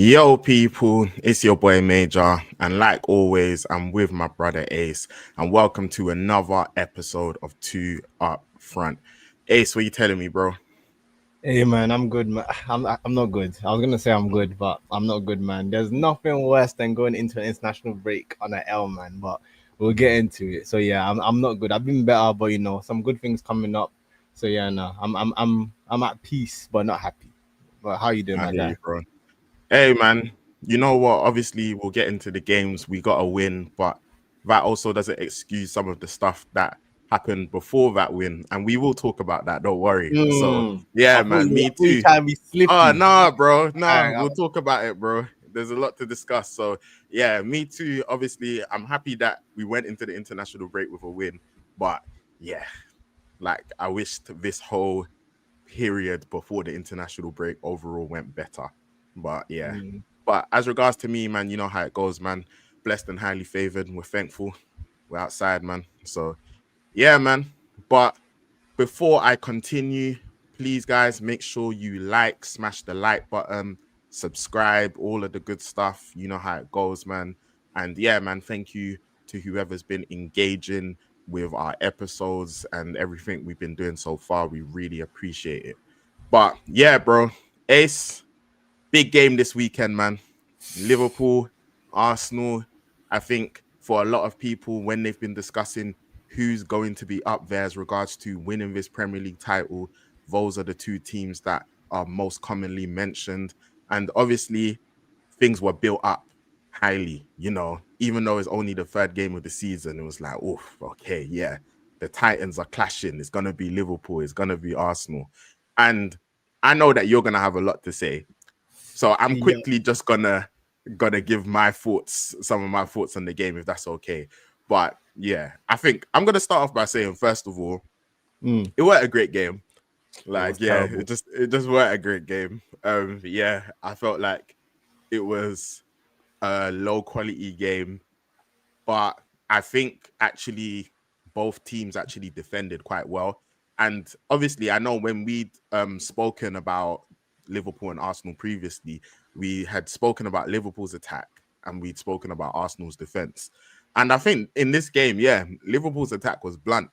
Yo, people, it's your boy Major, and like always, I'm with my brother Ace, and welcome to another episode of Two Up Front. Ace, what you telling me, bro? Hey man, I'm good, man. I'm not good. I was gonna say I'm good, but I'm not good, man. There's nothing worse than going into an international break on an L, man. But we'll get into it. So yeah, I'm not good. I've been better, but some good things coming up. So yeah, no, I'm at peace, but not happy. But how you doing, I my hear you, guy? bro. Hey, man, you know what? Obviously, we'll get into the games. We got to win, but that also doesn't excuse some of the stuff that happened before that win, and we will talk about that. Don't worry. So yeah, man, I me thought you too. trying to be Oh, slippy. nah, bro. Nah, Alright, we'll talk about it, bro. There's a lot to discuss. So, yeah, me too. Obviously, I'm happy that we went into the international break with a win. But, yeah, like, I wished this whole period before the international break overall went better. But, yeah. But as regards to me, man, you know how it goes, man. Blessed and highly favored. We're thankful. We're outside, man. So, yeah, man. But before I continue, please, guys, make sure you smash the like button, subscribe, all of the good stuff. You know how it goes, man. And yeah, man, thank you to whoever's been engaging with our episodes and everything we've been doing so far. We really appreciate it. But yeah, bro, Ace, big game this weekend, man. Liverpool, Arsenal. I think for a lot of people, when they've been discussing who's going to be up there as regards to winning this Premier League title, those are the two teams that are most commonly mentioned. And obviously, things were built up highly, even though it's only the third game of the season, it was like, oh, okay, yeah, the Titans are clashing. It's going to be Liverpool, it's going to be Arsenal. And I know that you're going to have a lot to say. So I'm quickly just gonna give some of my thoughts on the game, if that's okay. But yeah, I think I'm gonna start off by saying, first of all, it weren't a great game. Like, yeah, terrible. it just weren't a great game. Yeah, I felt like it was a low quality game, but I think actually both teams actually defended quite well. And obviously, I know when we'd spoken about Liverpool and Arsenal previously, we had spoken about Liverpool's attack and we'd spoken about Arsenal's defense. And I think in this game, yeah, Liverpool's attack was blunt.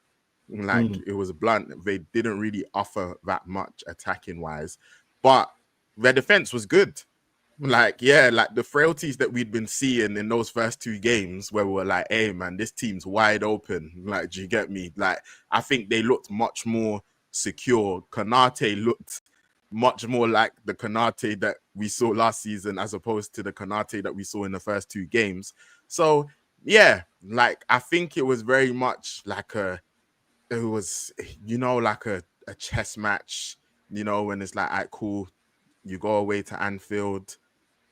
Like, it was blunt. They didn't really offer that much attacking wise, but their defense was good. Like, yeah, like the frailties that we'd been seeing in those first two games where we were like, hey, man, this team's wide open. Like, do you get me? Like, I think they looked much more secure. Konate looked much more like the Konate that we saw last season as opposed to the Konate that we saw in the first two games. So, yeah, like, I think it was very much like like a chess match, when it's like, all right, cool, you go away to Anfield,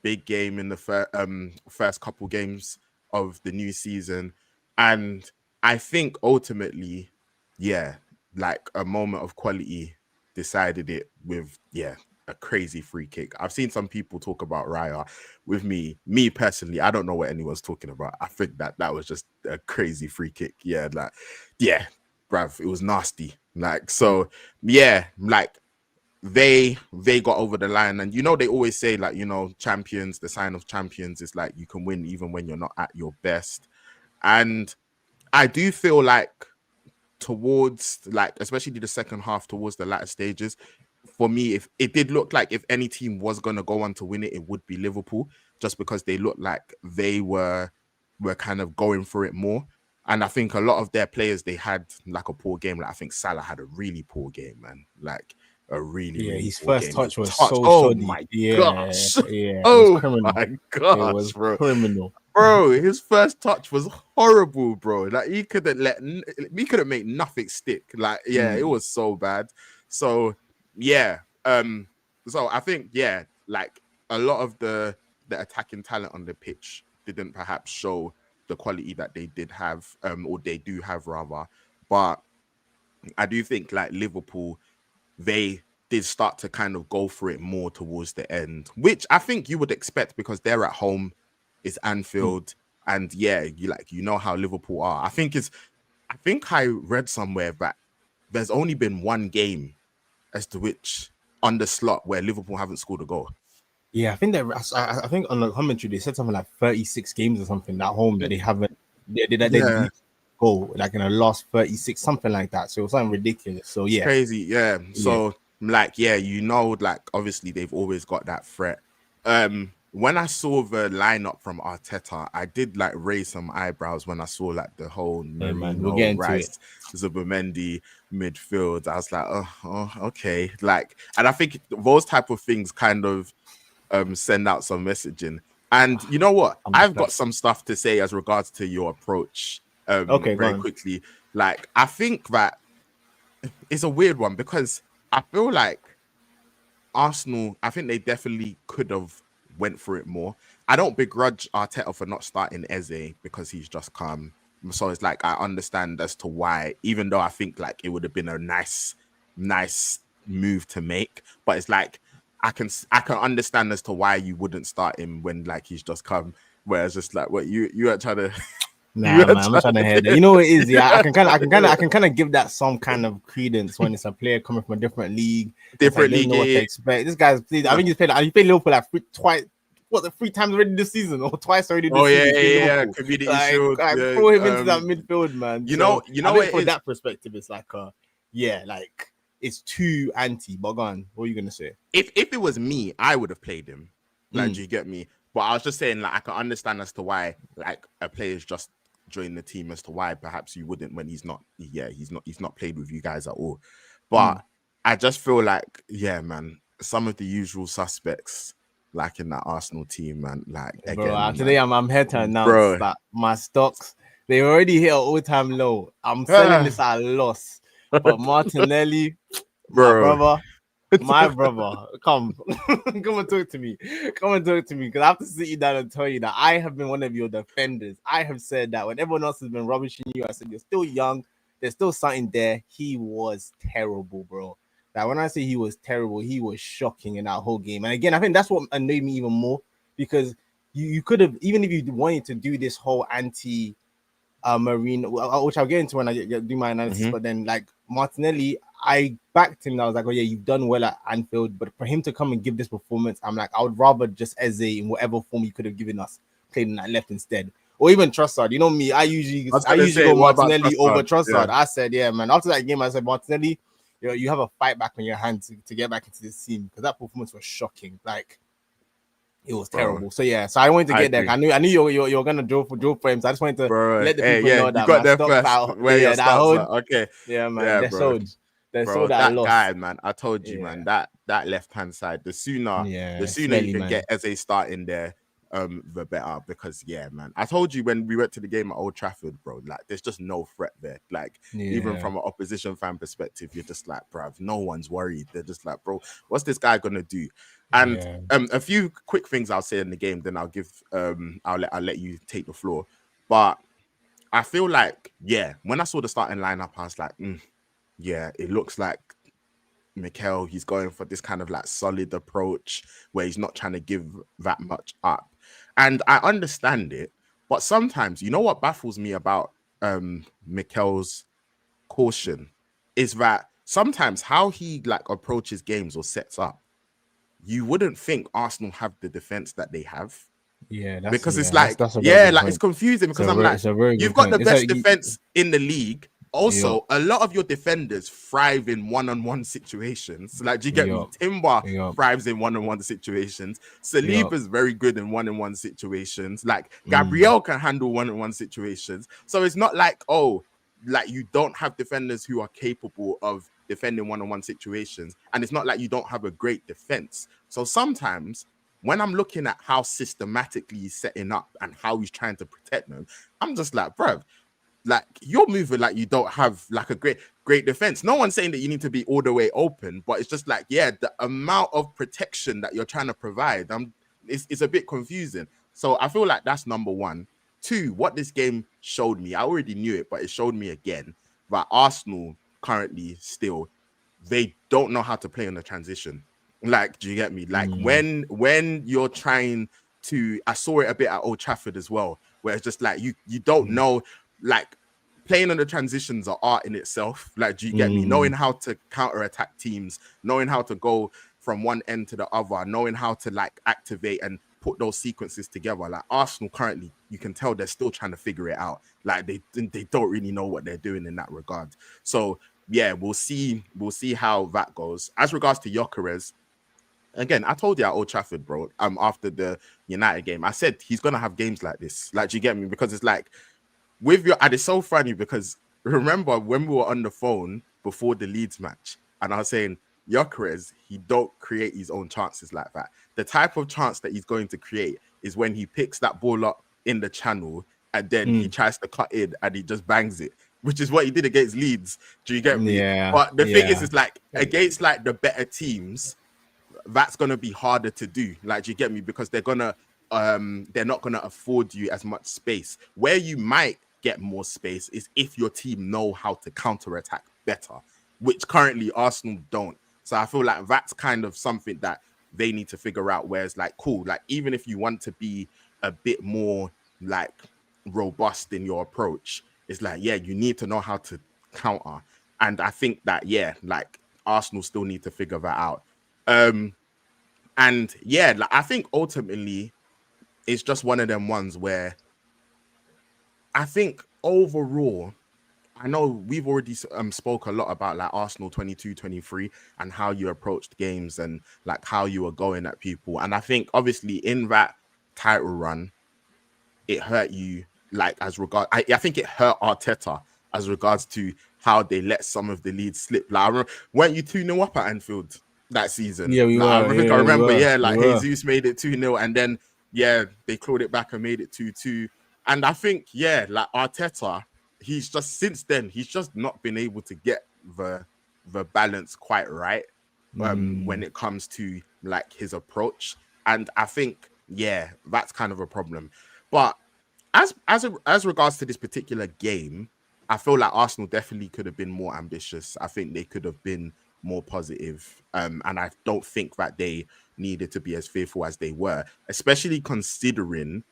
big game in the first couple games of the new season. And I think ultimately, yeah, like a moment of quality decided it with, yeah, a crazy free kick. I've seen some people talk about Raya. With me personally, I don't know what anyone's talking about. I think that was just a crazy free kick. Yeah, like, yeah, bruv, it was nasty. Like, so, yeah, like, they got over the line. And they always say, like, champions, the sign of champions is like you can win even when you're not at your best. And I do feel like towards, like, especially the second half, towards the latter stages, for me, if it did look like if any team was going to go on to win it, it would be Liverpool, just because they looked like they were kind of going for it more. And I think a lot of their players, they had like a poor game. Like, I think Salah had a really poor game, man. Like, a really His poor first game. touch was so Oh shoddy. my Yeah, gosh. it was Oh criminal. my It gosh, was bro. criminal. Bro, his first touch was horrible, bro. Like, he couldn't make nothing stick. Like, yeah, it was so bad. So, yeah. So I think, yeah, like, a lot of the attacking talent on the pitch didn't perhaps show the quality that they did have, or they do have rather. But I do think, like, Liverpool, they did start to kind of go for it more towards the end, which I think you would expect because they're at home, it's Anfield, and yeah, you know how Liverpool are. I think I read somewhere that there's only been one game as to which on the slot where Liverpool haven't scored a goal. Yeah, I think I think on the commentary they said something like 36 games or something at home that they haven't they Yeah, go like in the last 36, something like that. So it was something ridiculous. So it's yeah, crazy. Yeah. yeah, So like, yeah, like obviously they've always got that threat. When I saw the lineup from Arteta, I did like raise some eyebrows when I saw like the whole yeah, man. We'll Marino, get into it. Rice, Zubimendi midfield. I was like, oh, okay. Like, and I think those type of things kind of send out some messaging. And you know what? I'm I've got obsessed. some stuff to say as regards to your approach Okay, go very on. quickly. Like, I think that it's a weird one because I feel like Arsenal, I think they definitely could have went for it more. I don't begrudge Arteta for not starting Eze because he's just come. So it's like I understand as to why, even though I think like it would have been a nice move to make. But it's like I can understand as to why you wouldn't start him when like he's just come. Whereas just like what you are trying to you Nah, are man, I'm not trying trying to hear that. to You know what it is, yeah. I can kind of give that some kind of credence when it's a player coming from a different league. It's like different you don't league. know what to Yeah, expect. This guy's played. I think he played Liverpool like twice. What, the 3 times already this season, or twice already oh this yeah, season? He's played yeah, yeah. Liverpool. Community Shield. Like Yeah, throw him into that midfield, man. So you I know what think it for is. that perspective, it's like yeah, like it's too anti. But go on, what are you gonna say? If it was me, I would have played him. Like, Mm, do you get me? But I was just saying, like, I can understand as to why, like, a player's just joined the team as to why perhaps you wouldn't when he's not. Yeah, he's not played with you guys at all. mm. But I just feel like, yeah, man, some of the usual suspects, like in that Arsenal team, man, like Bro, again, today man, I'm here to announce bro. that my stocks they already hit an all-time low. I'm selling this at a loss. But Martinelli, my bro. brother, my brother, come, come and talk to me. Come and talk to me because I have to sit you down and tell you that I have been one of your defenders. I have said that when everyone else has been rubbishing you, I said you're still young. There's still something there. He was terrible, bro. Like when I say he was terrible, he was shocking in that whole game. And again, I think that's what annoyed me even more because you could have, even if you wanted to do this whole anti Marine, which I'll get into when I do my analysis. Mhm. But then, like Martinelli, I backed him. I was like, oh yeah, you've done well at Anfield, but for him to come and give this performance, I'm like, I would rather just Eze in whatever form he could have given us, played in that left instead, or even Trossard. You know me, I was I gonna usually say, go what about Martinelli over Trossard? Yeah, Trossard. I said, yeah, man. After that game, I said Martinelli, you have a fight back on your hands to get back into this team because that performance was shocking. Like it was bro. terrible. So yeah, so I wanted to I get there. agree. I knew you're gonna draw frames. I just wanted to Bro, let the hey, people yeah, know you that got my there stocks first. out. Where your Yeah, that starts hold. are. Okay, Yeah, man, yeah, they're bro, sold. They're bro. sold at a That loss. guy, man. I told you, man. Yeah, That left hand side. yeah, The it's sooner you smelly, can get man. Eze starting there, the better. Because yeah, man. I told you when we went to the game at Old Trafford, bro. Like, there's just no threat there. Like, even Yeah, from an opposition fan perspective, you're just like, bro, no one's worried. They're just like, bro, what's this guy gonna do? And yeah, a few quick things I'll say in the game, then I'll let you take the floor. But I feel like, yeah, when I saw the starting lineup, I was like, yeah, it looks like Mikel, he's going for this kind of like solid approach where he's not trying to give that much up. And I understand it, but sometimes, you know what baffles me about Mikel's caution is that sometimes how he like approaches games or sets up, you wouldn't think Arsenal have the defense that they have yeah. because it's That's like, a very yeah, good like it's point. confusing because I'm like, It's a very you've good got the point. It's best like defense in the league. yo, Also, a lot of your defenders thrive in one-on-one situations. Like, do you get me? yo, Timber yo, thrives in one-on-one situations. yo. Saliba's very good in one-on-one situations. Like, Mm, Gabriel can handle one-on-one situations. So it's not like, oh, like you don't have defenders who are capable of defending one-on-one situations. And it's not like you don't have a great defense. So sometimes when I'm looking at how systematically he's setting up and how he's trying to protect them, I'm just like, bro, like you're moving like you don't have like a great defense. No one's saying that you need to be all the way open, but it's just like, yeah, the amount of protection that you're trying to provide, it's a bit confusing. So I feel like that's number one. Two, what this game showed me, I already knew it, but it showed me again that Arsenal currently still they don't know how to play on the transition. Like, do you get me? Like mm, when you're trying to, I saw it a bit at Old Trafford as well, where it's just like you don't mm, know, like playing on the transitions are art in itself. Like, do you get me? mm. Knowing how to counter attack teams, knowing how to go from one end to the other, knowing how to like activate and put those sequences together. Like Arsenal currently, you can tell they're still trying to figure it out. Like they don't really know what they're doing in that regard. So yeah, we'll see how that goes. As regards to Gyökeres, again, I told you at Old Trafford, bro. After the United game, I said he's gonna have games like this. Like, do you get me? Because it's like with your, and it's so funny because remember when we were on the phone before the Leeds match, and I was saying Gyökeres, he don't create his own chances like that. The type of chance that he's going to create is when he picks that ball up in the channel and then he tries to cut in and he just bangs it, which is what he did against Leeds. Do you get me? Yeah. But the thing is like against like the better teams, that's gonna be harder to do. Like, do you get me? Because they're not gonna afford you as much space. Where you might get more space is if your team know how to counter-attack better, which currently Arsenal don't. So I feel like that's kind of something that they need to figure out, where it's like, cool, like even if you want to be a bit more like robust in your approach, it's like, yeah, you need to know how to counter. And I think that, yeah, like Arsenal still need to figure that out. And yeah, like I think ultimately it's just one of them ones where I think overall, I know we've already spoke a lot about like Arsenal 22-23 and how you approached games and like how you were going at people. And I think obviously in that title run, it hurt you like as regard. I think it hurt Arteta as regards to how they let some of the leads slip. Like, I remember, weren't you 2-0 up at Anfield that season? Yeah, we like, were. I remember, We were. Jesus made it 2-0 and then, yeah, they clawed it back and made it 2-2. And I think, yeah, like Arteta, he's just, since then, he's just not been able to get the balance quite right when it comes to like his approach. And I think, yeah, that's kind of a problem. But as regards to this particular game, I feel like Arsenal definitely could have been more ambitious. I think they could have been more positive. And I don't think that they needed to be as fearful as they were, especially considering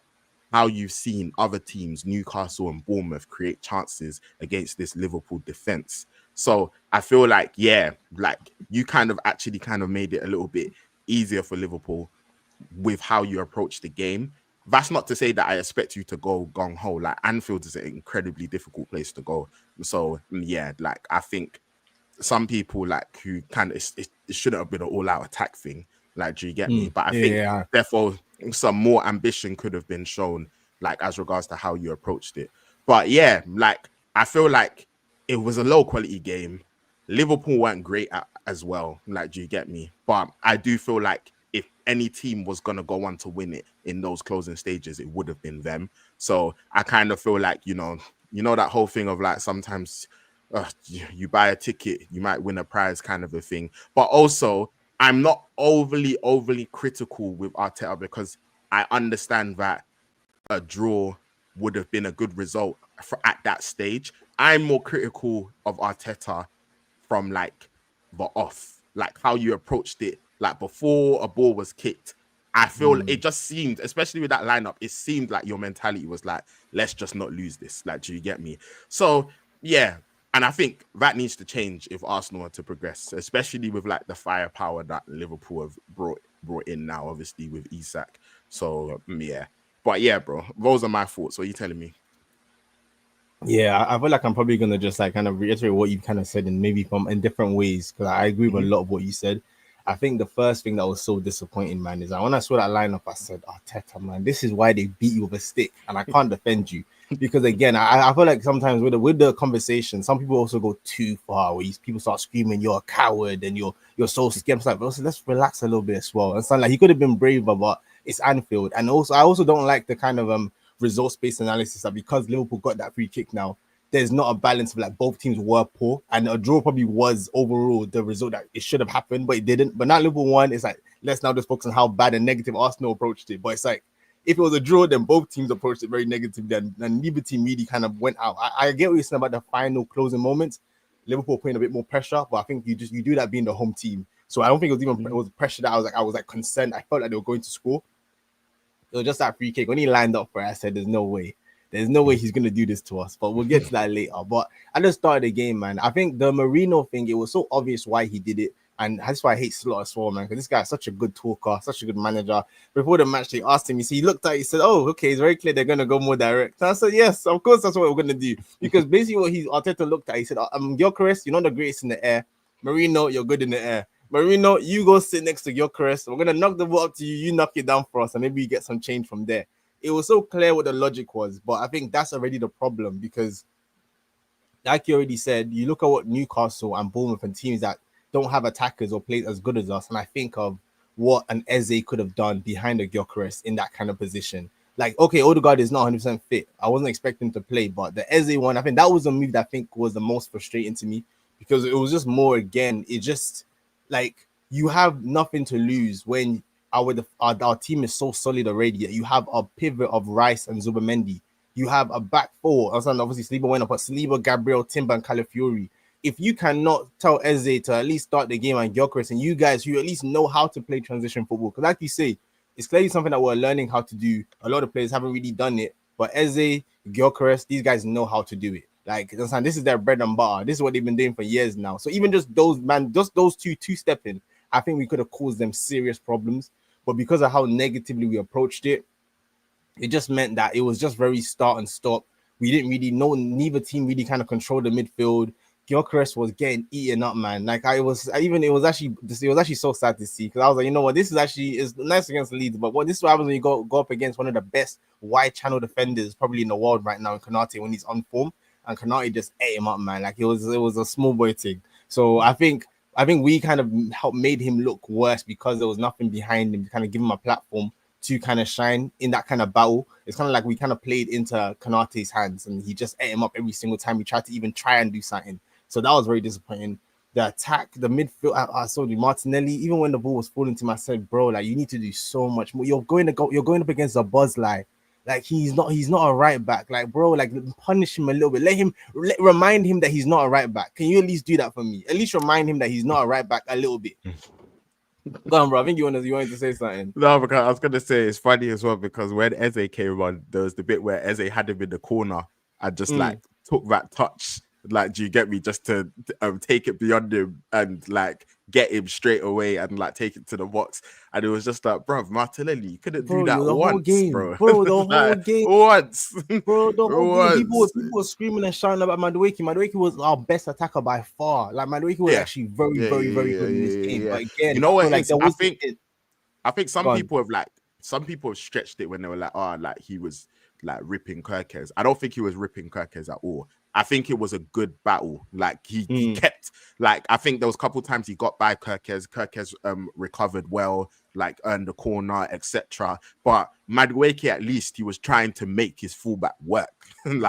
how you've seen other teams, Newcastle and Bournemouth, create chances against this Liverpool defense. So I feel like, yeah, like you kind of made it a little bit easier for Liverpool with how you approach the game. That's not to say that I expect you to go gung ho. Like Anfield is an incredibly difficult place to go. So yeah, like I think some people like who kind of it shouldn't have been an all-out attack thing. Like, do you get me? But I think therefore some more ambition could have been shown, like as regards to how you approached it. But yeah, like I feel like it was a low quality game. Liverpool weren't great as well. Like, do you get me? But I do feel like if any team was going to go on to win it in those closing stages, it would have been them. So I kind of feel like, you know that whole thing of like sometimes you buy a ticket, you might win a prize kind of a thing. But also, I'm not overly critical with Arteta because I understand that a draw would have been a good result at that stage. I'm more critical of Arteta from like the off, like how you approached it. Like before a ball was kicked, I feel it just seemed, especially with that lineup, it seemed like your mentality was like, let's just not lose this. Like, do you get me? So yeah, and I think that needs to change if Arsenal are to progress, especially with like the firepower that Liverpool have brought in now, obviously with Isak. So yeah, but yeah, bro, those are my thoughts. What are you telling me? Yeah, I feel like I'm probably gonna just like kind of reiterate what you kind of said, and maybe from in different ways, because I agree with a lot of what you said. I think the first thing that was so disappointing, man, is that when I saw that lineup, I said, Arteta, man, this is why they beat you with a stick, and I can't defend you. Because again, I feel like sometimes with the conversation, some people also go too far, where people start screaming, "You're a coward," and you're so scared. Like, also, let's relax a little bit as well. And so like he could have been braver, but it's Anfield, and also I also don't like the kind of results-based analysis that because Liverpool got that free kick now, there's not a balance of like both teams were poor, and a draw probably was overall the result that it should have happened, but it didn't. But now Liverpool won. It's like let's now just focus on how bad and negative Arsenal approached it. But it's like if it was a draw, then both teams approached it very negatively, and neither team really kind of went out. I get what you're saying about the final closing moments. Liverpool putting a bit more pressure, but I think you do that being the home team. So I don't think it was even it was pressure that I was like concerned. I felt like they were going to score. It was just that free kick. When he lined up for it, I said, there's no way. There's no way he's going to do this to us. But we'll get to that later. But at the start of the game, man, I think the Marino thing, it was so obvious why he did it. And that's why I hate Slot as well, man, because this guy is such a good talker, such a good manager. Before the match, they asked him, he looked at it, he said, oh, okay, it's very clear they're going to go more direct. And I said, yes, of course, that's what we're going to do. Because basically what Arteta looked at, he said, Gyökeres, you're not the greatest in the air. Marino, you're good in the air. Marino, you go sit next to Gyökeres. We're going to knock the ball up to you. You knock it down for us, and maybe you get some change from there. It was so clear what the logic was, but I think that's already the problem because, like you already said, you look at what Newcastle and Bournemouth and teams that don't have attackers or players as good as us, and I think of what an Eze could have done behind a Gyökeres in that kind of position. Like, okay, Odegaard is not 100% fit. I wasn't expecting him to play, but the Eze one, I think that was the move that I think was the most frustrating to me because it was just more, again, it just, like, you have nothing to lose when our team is so solid already that you have a pivot of Rice and Zubimendi. You have a back four. Obviously, Saliba went up, but Saliba, Gabriel, Timber, and Calafiori. If you cannot tell Eze to at least start the game and Gyökeres and you guys who at least know how to play transition football, because like you say, it's clearly something that we're learning how to do. A lot of players haven't really done it, but Eze, Gyökeres, these guys know how to do it. Like, this is their bread and butter. This is what they've been doing for years now. So even just those two-stepping, I think we could have caused them serious problems. But because of how negatively we approached it, it just meant that it was just very start and stop. We didn't really know, neither team really kind of controlled the midfield. Gyökeres was getting eaten up, man. Like it was actually so sad to see because I was like, you know what, this is nice against Leeds, but this is what happens when you go up against one of the best wide channel defenders probably in the world right now in Konate when he's on form, and Konate just ate him up, man. Like it was a small boy thing. So I think we kind of helped made him look worse because there was nothing behind him to kind of give him a platform to kind of shine in that kind of battle. It's kind of like we kind of played into Konate's hands and he just ate him up every single time he tried to try and do something. So that was very disappointing. The attack, the midfield, I saw Martinelli, even when the ball was falling to him, I said, bro, like you need to do so much more. You're going up against a Szoboszlai. Like he's not a right back. Like, bro, like punish him a little bit. Remind him that he's not a right back. Can you at least do that for me? At least remind him that he's not a right back a little bit. Go on, bro. I think you wanted to say something. No, because I was gonna say it's funny as well because when Eze came on, there was the bit where Eze had him in the corner and just like took that touch. Like, do you get me? Just to take it beyond him and like get him straight away and like take it to the box. And it was just like, bro, Martinelli, you couldn't do that once, bro. Bro, the whole game. Once. Bro, the whole game. People were screaming and shouting about Madueke. Madueke was our best attacker by far. Like Madueke was actually very good in this game. Yeah. But again, you know what? I think some people have stretched it when they were like, oh, like he was like ripping Kerkez. I don't think he was ripping Kerkez at all. I think it was a good battle. Like he kept, like I think there was a couple times he got by Kerkez. Kerkez recovered well, like earned the corner, etc. But Madueke, at least he was trying to make his fullback work. He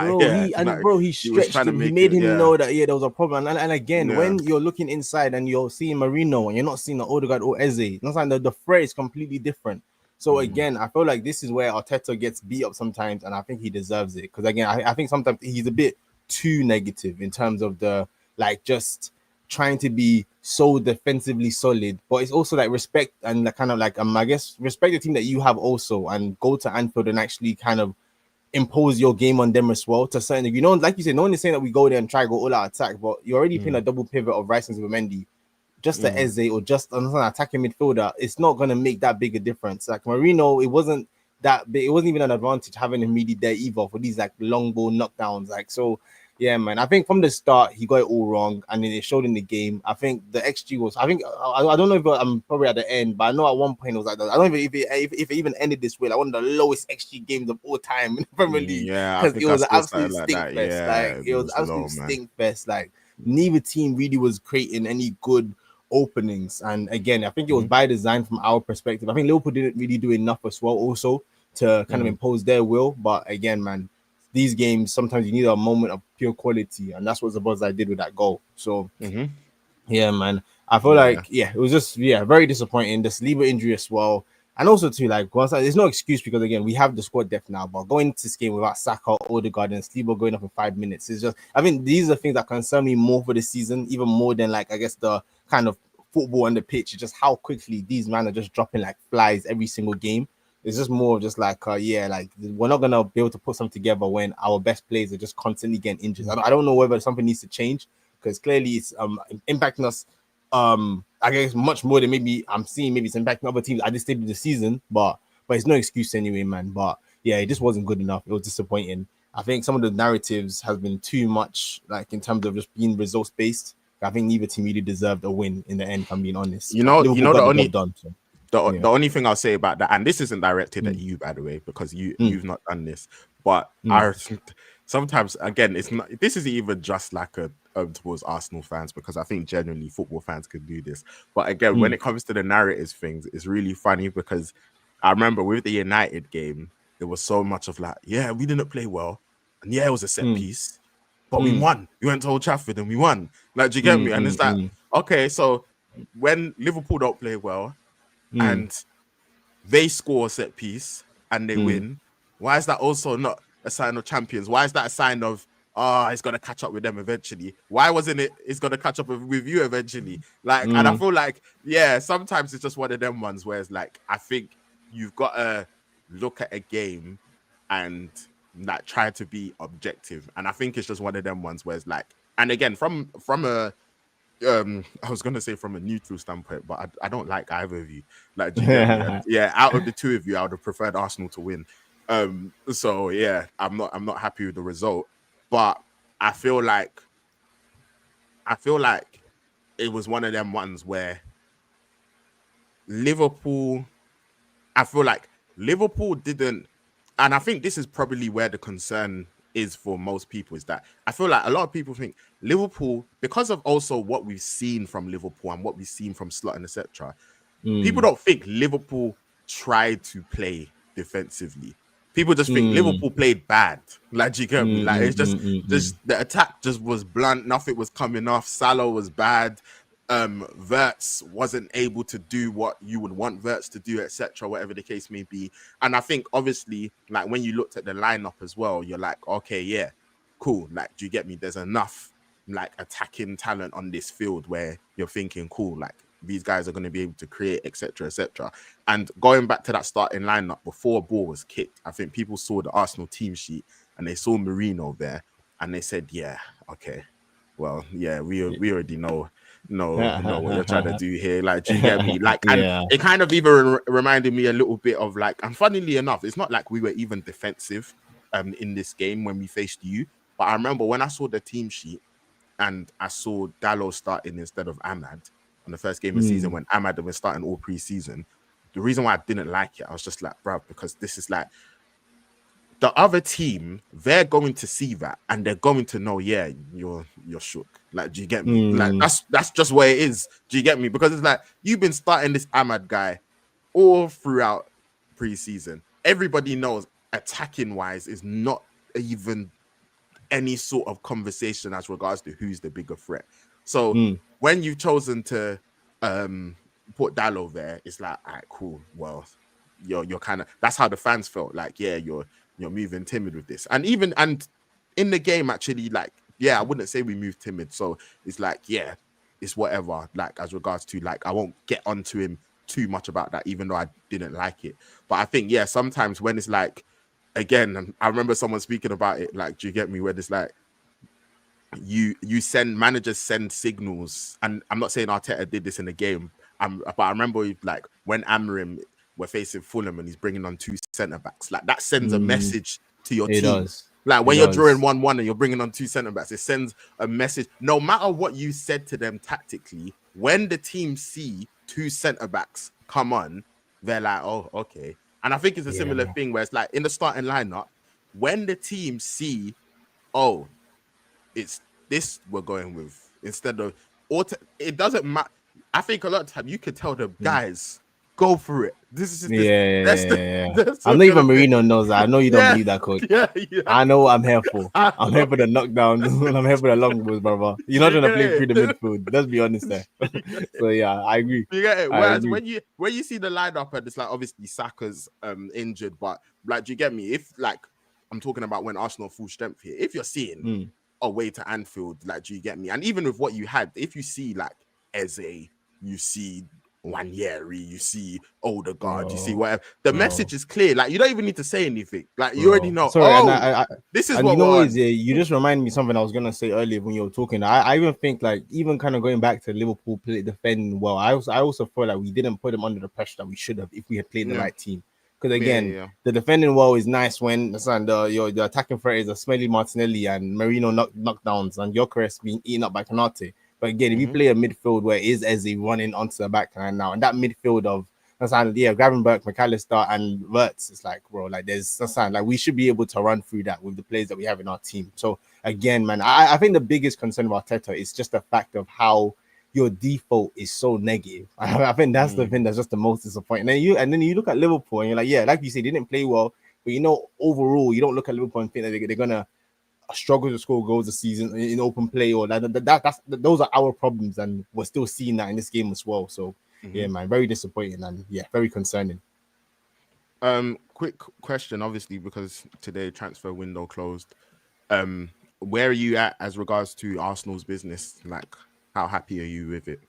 stretched him. He made him know that there was a problem. And again, when you're looking inside and you're seeing Marino and you're not seeing the Odegaard or Eze, the fray is completely different. So again, I feel like this is where Arteta gets beat up sometimes, and I think he deserves it. Because again, I think sometimes he's a bit too negative in terms of the like just trying to be so defensively solid, but it's also like respect and kind of like I guess respect the team that you have also and go to Anfield and actually kind of impose your game on them as well to a certain degree. Like you said, no one is saying that we go there and try to go all out attack, but you're already playing a double pivot of Rice and Zubimendi. Just the Eze or just an attacking midfielder, it's not going to make that big a difference. Like Marino, it wasn't that big. It wasn't even an advantage having him really there either for these like long ball knockdowns. Like, so yeah, man. I think from the start he got it all wrong, and then it showed in the game. I think the XG was. I don't know if I'm probably at the end, but I know at one point it was like I don't know if it even ended this way. Like one of the lowest XG games of all time in the Premier League. Yeah, because it was an absolute stink fest. It was absolute stink fest. Like neither team really was creating any good openings, and again, I think it was by design from our perspective. I think Liverpool didn't really do enough as well, also to kind of impose their will. But again, man, these games sometimes you need a moment of pure quality, and that's what Szoboszlai did with that goal. So yeah, man, I feel like it was just very disappointing. The Saliba injury as well, and also too like there's no excuse because again we have the squad depth now, but going into this game without Saka, Odegaard, and Saliba going up in 5 minutes is just. I think these are things that concern me more for the season, even more than like I guess the kind of football on the pitch. It's just how quickly these men are just dropping like flies every single game. It's just more of just like like we're not gonna be able to put something together when our best players are just constantly getting injured. I don't know whether something needs to change because clearly it's impacting us I guess much more than maybe I'm seeing maybe some back other teams at this stage of the season, but it's no excuse anyway, man. But yeah, it just wasn't good enough. It was disappointing. I think some of the narratives have been too much, like in terms of just being results based. I think neither team really deserved a win in the end, if I'm being honest. You know, Liverpool got the job done. So, the only thing I'll say about that, and this isn't directed at you, by the way, because you've not done this, but I sometimes, again, it's not. This isn't even just like a towards Arsenal fans, because I think genuinely football fans can do this. But again, when it comes to the narratives things, it's really funny because I remember with the United game, there was so much of like, yeah, we didn't play well, and yeah, it was a set piece, but we won. We went to Old Trafford and we won. Like, do you get me? And it's like, okay, so when Liverpool don't play well and they score a set piece and they win, why is that also not a sign of champions? Why is that a sign of, it's going to catch up with them eventually? Why wasn't it, it's going to catch up with you eventually? Like, and I feel like, yeah, sometimes it's just one of them ones where it's like, I think you've got to look at a game and like try to be objective. And I think it's just one of them ones where it's like, and again, from a, I was gonna say from a neutral standpoint, but I don't like either of you. Like, do you get me? Yeah, out of the two of you, I would have preferred Arsenal to win. So yeah, I'm not happy with the result, but I feel like it was one of them ones where Liverpool, I feel like Liverpool didn't, and I think this is probably where the concern is for most people, is that I feel like a lot of people think Liverpool, because of also what we've seen from Liverpool and what we've seen from Slot and etc. People don't think Liverpool tried to play defensively. People just think Liverpool played bad. Like, do you get me? Like, it's just the attack just was blunt. Nothing was coming off. Salah was bad. Wirtz wasn't able to do what you would want Wirtz to do, etc., whatever the case may be. And I think obviously, like, when you looked at the lineup as well, you're like, okay, yeah, cool. Like, do you get me? There's enough like attacking talent on this field where you're thinking, cool, like these guys are going to be able to create, etc., etc. And going back to that starting lineup before a ball was kicked, I think people saw the Arsenal team sheet and they saw Marino there and they said, yeah, okay, well, yeah, we already know what you're trying to do here. Like, do you get me? Like, and it kind of even reminded me a little bit of like, and funnily enough, it's not like we were even defensive in this game when we faced you. But I remember when I saw the team sheet and I saw Dalot starting instead of Ahmad on the first game of the season when Ahmad had been starting all pre-season. The reason why I didn't like it, I was just like, bruv, because this is like, the other team, they're going to see that and they're going to know, yeah, you're shook. Like, do you get me? Like, that's just where it is. Do you get me? Because it's like, you've been starting this Ahmad guy all throughout pre-season. Everybody knows attacking wise is not even any sort of conversation as regards to who's the bigger threat. So when you've chosen to put Dalot there, it's like, all right, cool. Well, you're kind of, that's how the fans felt. Like, yeah, you're moving timid with this. And even in the game, actually, like, yeah, I wouldn't say we moved timid. So it's like, yeah, it's whatever. Like, as regards to, like, I won't get onto him too much about that, even though I didn't like it. But I think, yeah, sometimes when it's like, again, I remember someone speaking about it, like, do you get me? Where it's like, managers send signals, and I'm not saying Arteta did this in the game, but I remember like when Amorim were facing Fulham and he's bringing on two centre backs, like that sends a message to your team. Does. Like when you're drawing 1-1 and you're bringing on two centre backs, it sends a message. No matter what you said to them tactically, when the team see two centre backs come on, they're like, oh, okay. And I think it's a similar thing where it's like in the starting lineup, when the team see, oh, it's this we're going with instead of, it doesn't matter. I think a lot of time you could tell them, guys, go for it. This is I know even Marino knows that. I know you don't believe that, coach. Yeah. I know what I'm here for. I'm here for the knockdowns. I'm here for the long balls, brother. You're not gonna play through the midfield. Let's be honest there. So yeah, I agree. You get it? Whereas when you see the lineup and it's like obviously Saka's injured, but like, do you get me? If like I'm talking about when Arsenal full strength here, if you're seeing a way to Anfield, like, do you get me? And even with what you had, if you see like Eze, you see Wanyeri, you see Odegaard, you see bro, whatever. The bro. message is clear. Like you don't even need to say anything. Like you already know. Sorry, and Oh, this is and you what know we're what is on. it? You just remind me something I was gonna say earlier when you were talking. I even think like even kind of going back to Liverpool play defending well. I also feel like we didn't put them under the pressure that we should have if we had played the Yeah, right team. Because yeah, again, yeah. the defending well is nice when the attacking threat is a Smelly Martinelli and Marino knockdowns and Gyökeres being eaten up by Canate. But again, if you Mm-hmm. play a midfield where it is Eze running onto the back line now, and that midfield of Gravenberch, McAllister, and Wirtz. It's like, bro, like there's a sign like we should be able to run through that with the players that we have in our team. So again, man, I think the biggest concern about Teta is just the fact of how your default is so negative. I think that's the thing Mm. that's just the most disappointing. And then you look at Liverpool and you're like, yeah, like you said, they didn't play well, but overall, you don't look at Liverpool and think that they're gonna struggle to score goals this season in open play or those are our problems, and we're still seeing that in this game as well. So Mm-hmm. yeah, man, very disappointing and yeah, very concerning. Quick question, obviously, because today transfer window closed. Um, where are you at as regards to Arsenal's business? Like, how happy are you with it?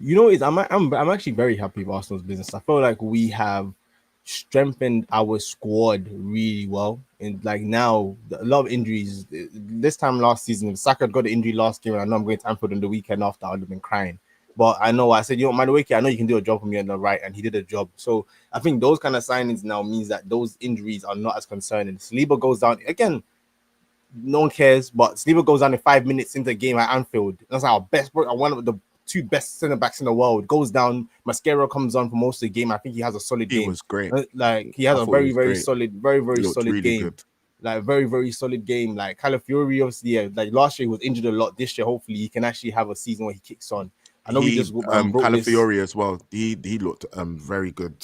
I'm actually very happy with Arsenal's business. I feel like we have strengthened our squad really well, and like now a lot of injuries. This time last season, if Saka got the injury last game, and I know I'm going to Anfield on the weekend after, I would have been crying. But I know I said, Madueke, I know you can do a job for me on the right, and he did a job. So I think those kind of signings now means that those injuries are not as concerning. Saliba goes down again, no one cares. But Saliba goes down in 5 minutes into the game at Anfield. That's our best, one of the two best centre backs in the world. Goes down. Mascara comes on for most of the game. I think he has a solid He game. was great. Like he has I a thought he very, was very great. solid, very, He very looked solid really game. good. Like very, very solid game. Like Calafiori, obviously, yeah, like last year he was injured a lot. This year, hopefully, he can actually have a season where he kicks on. I know we He just broke this. Calafiori as well. He looked very good.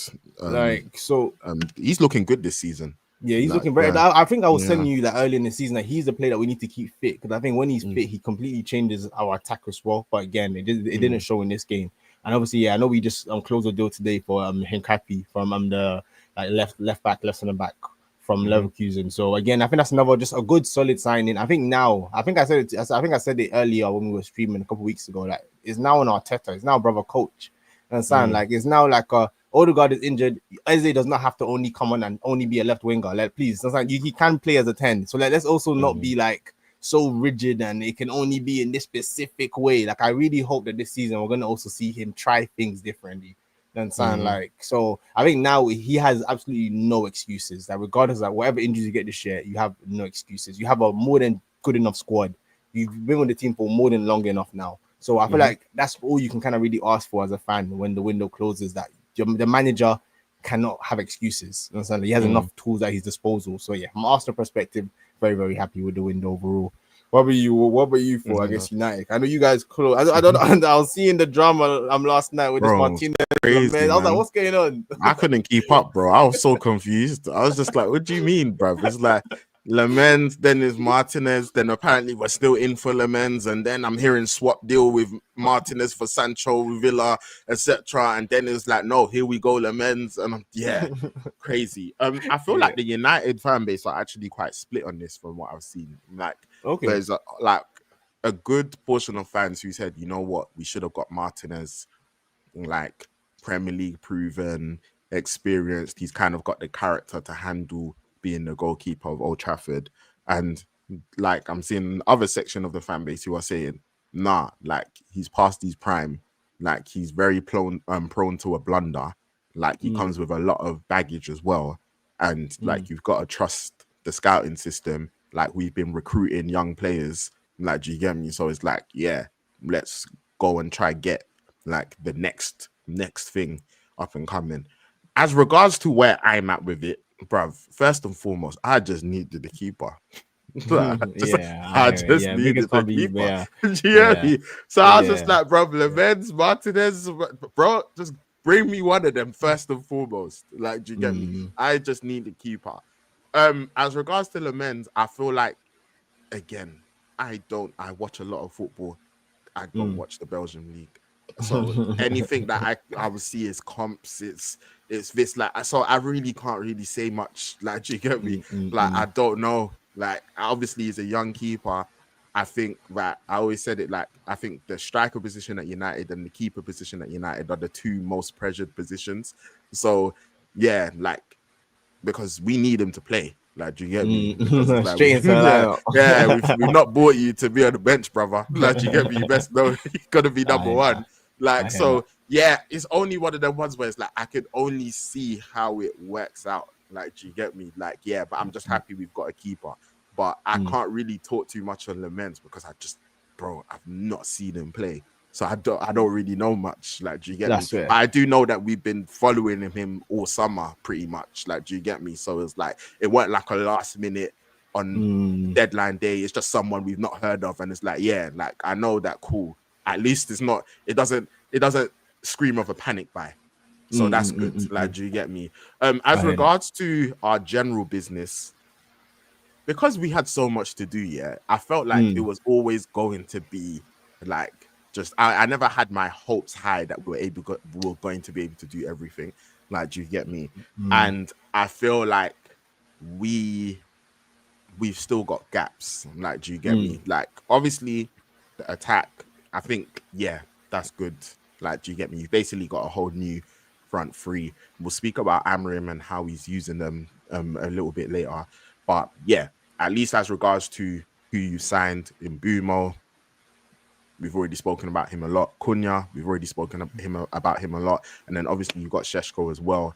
Like so, He's looking good this season. yeah, he's Like looking very. yeah, I think I was yeah. telling you that early in the season that he's the player that we need to keep fit because I think when he's Mm, fit, he completely changes our attack as well. But again, it didn't mm, show in this game. And obviously, yeah, I know we just closed the deal today for Hinkapi from the like left back, left center back from mm-hmm, Leverkusen. So again, I think that's another just a good solid signing. I think now, I think I said it. I think I said it earlier when we were streaming a couple weeks ago. Like it's now on Arteta. It's now brother coach. And saying mm, like it's now like Odegaard is injured. Eze does not have to only come on and only be a left winger. Like, please, it's like he can play as a 10. So let's also not mm, be like so rigid and it can only be in this specific way. Like, I really hope that this season we're gonna also see him try things differently. Than saying mm, like so. I think now he has absolutely no excuses. That regardless of whatever injuries you get this year, you have no excuses. You have a more than good enough squad. You've been with the team for more than long enough now. So I feel mm-hmm, like that's all you can kind of really ask for as a fan when the window closes. That the manager cannot have excuses. You understand? He has mm. enough tools at his disposal. So yeah, from Arsenal perspective, very very happy with the window overall. What about you? What about you for Mhm. against United? I know you guys close. I don't. I was seeing the drama last night with this Bro, Martinez. crazy Man, I was like, man. what's going on? I couldn't keep up, bro. I was so confused. I was just like, what do you mean, bro? It's like Lamens, then there's Martinez, then apparently we're still in for Lamens, and then I'm hearing swap deal with Martinez for Sancho, Villa, etc. And then it's like, no, here we go, Lamens. And yeah, crazy. I feel Yeah. like the United fan base are actually quite split on this from what I've seen. Like, Okay. there's a good portion of fans who said, you know what, we should have got Martinez, like Premier League proven, experienced. He's kind of got the character to handle being the goalkeeper of Old Trafford. And like I'm seeing other section of the fan base who are saying, nah, like he's past his prime. Like he's very prone to a blunder. Like he Mm, comes with a lot of baggage as well. And mm, like you've got to trust the scouting system. Like we've been recruiting young players. Like, do you get me? So it's like, yeah, let's go and try get like the next thing up and coming. As regards to where I'm at with it, bruv, first and foremost, I just needed the keeper. I just, yeah. I just Yeah. Biggest needed the probably. keeper. Yeah. Do you hear Yeah. me? So I was just Yeah. like, bro, Yeah. Lamens, Martinez, bro, just bring me one of them first and foremost. Like, do you get me? Mm, I just need the keeper. As regards to Lamens, I feel like again, I watch a lot of football. I don't mm. watch the Belgian league. So anything that I would see is comps, it's this like so I really can't really say much. Like, do you get me? Mm, mm, Like mm. I don't know. Like obviously he's a young keeper. I think that I always said it, like, I think the striker position at United and the keeper position at United are the two most pressured positions. So yeah, like, because we need him to play. Like, do you get me? Because it's like, Straight into the lineup. we've not bought you to be on the bench, brother. Like, do you get me? You best know you're gonna be number one. Like, so yeah, it's only one of them ones where it's like I could only see how it works out. Like, do you get me? Like, yeah, but I'm just happy we've got a keeper. But I can't really talk too much on Laments because I've not seen him play. So I don't really know much. Like, do you get me? Fair. I do know that we've been following him all summer pretty much. Like, do you get me? So it's like it weren't like a last minute on deadline day. It's just someone we've not heard of, and it's like, yeah, like I know that, cool. At least it doesn't scream of a panic buy. So that's good. Like, do you get me? As regards to our general business, because we had so much to do, yeah, I felt like it was always going to be like, just I never had my hopes high that we were going to be able to do everything. Like, do you get me? And I feel like we've still got gaps. Like, do you get me? Like, obviously the attack, I think, yeah, that's good. Like, do you get me? You've basically got a whole new front three. We'll speak about Amorim and how he's using them a little bit later. But yeah, at least as regards to who you signed in Bumo, we've already spoken about him a lot. Cunha, we've already spoken about him a lot. And then obviously you got Šeško as well.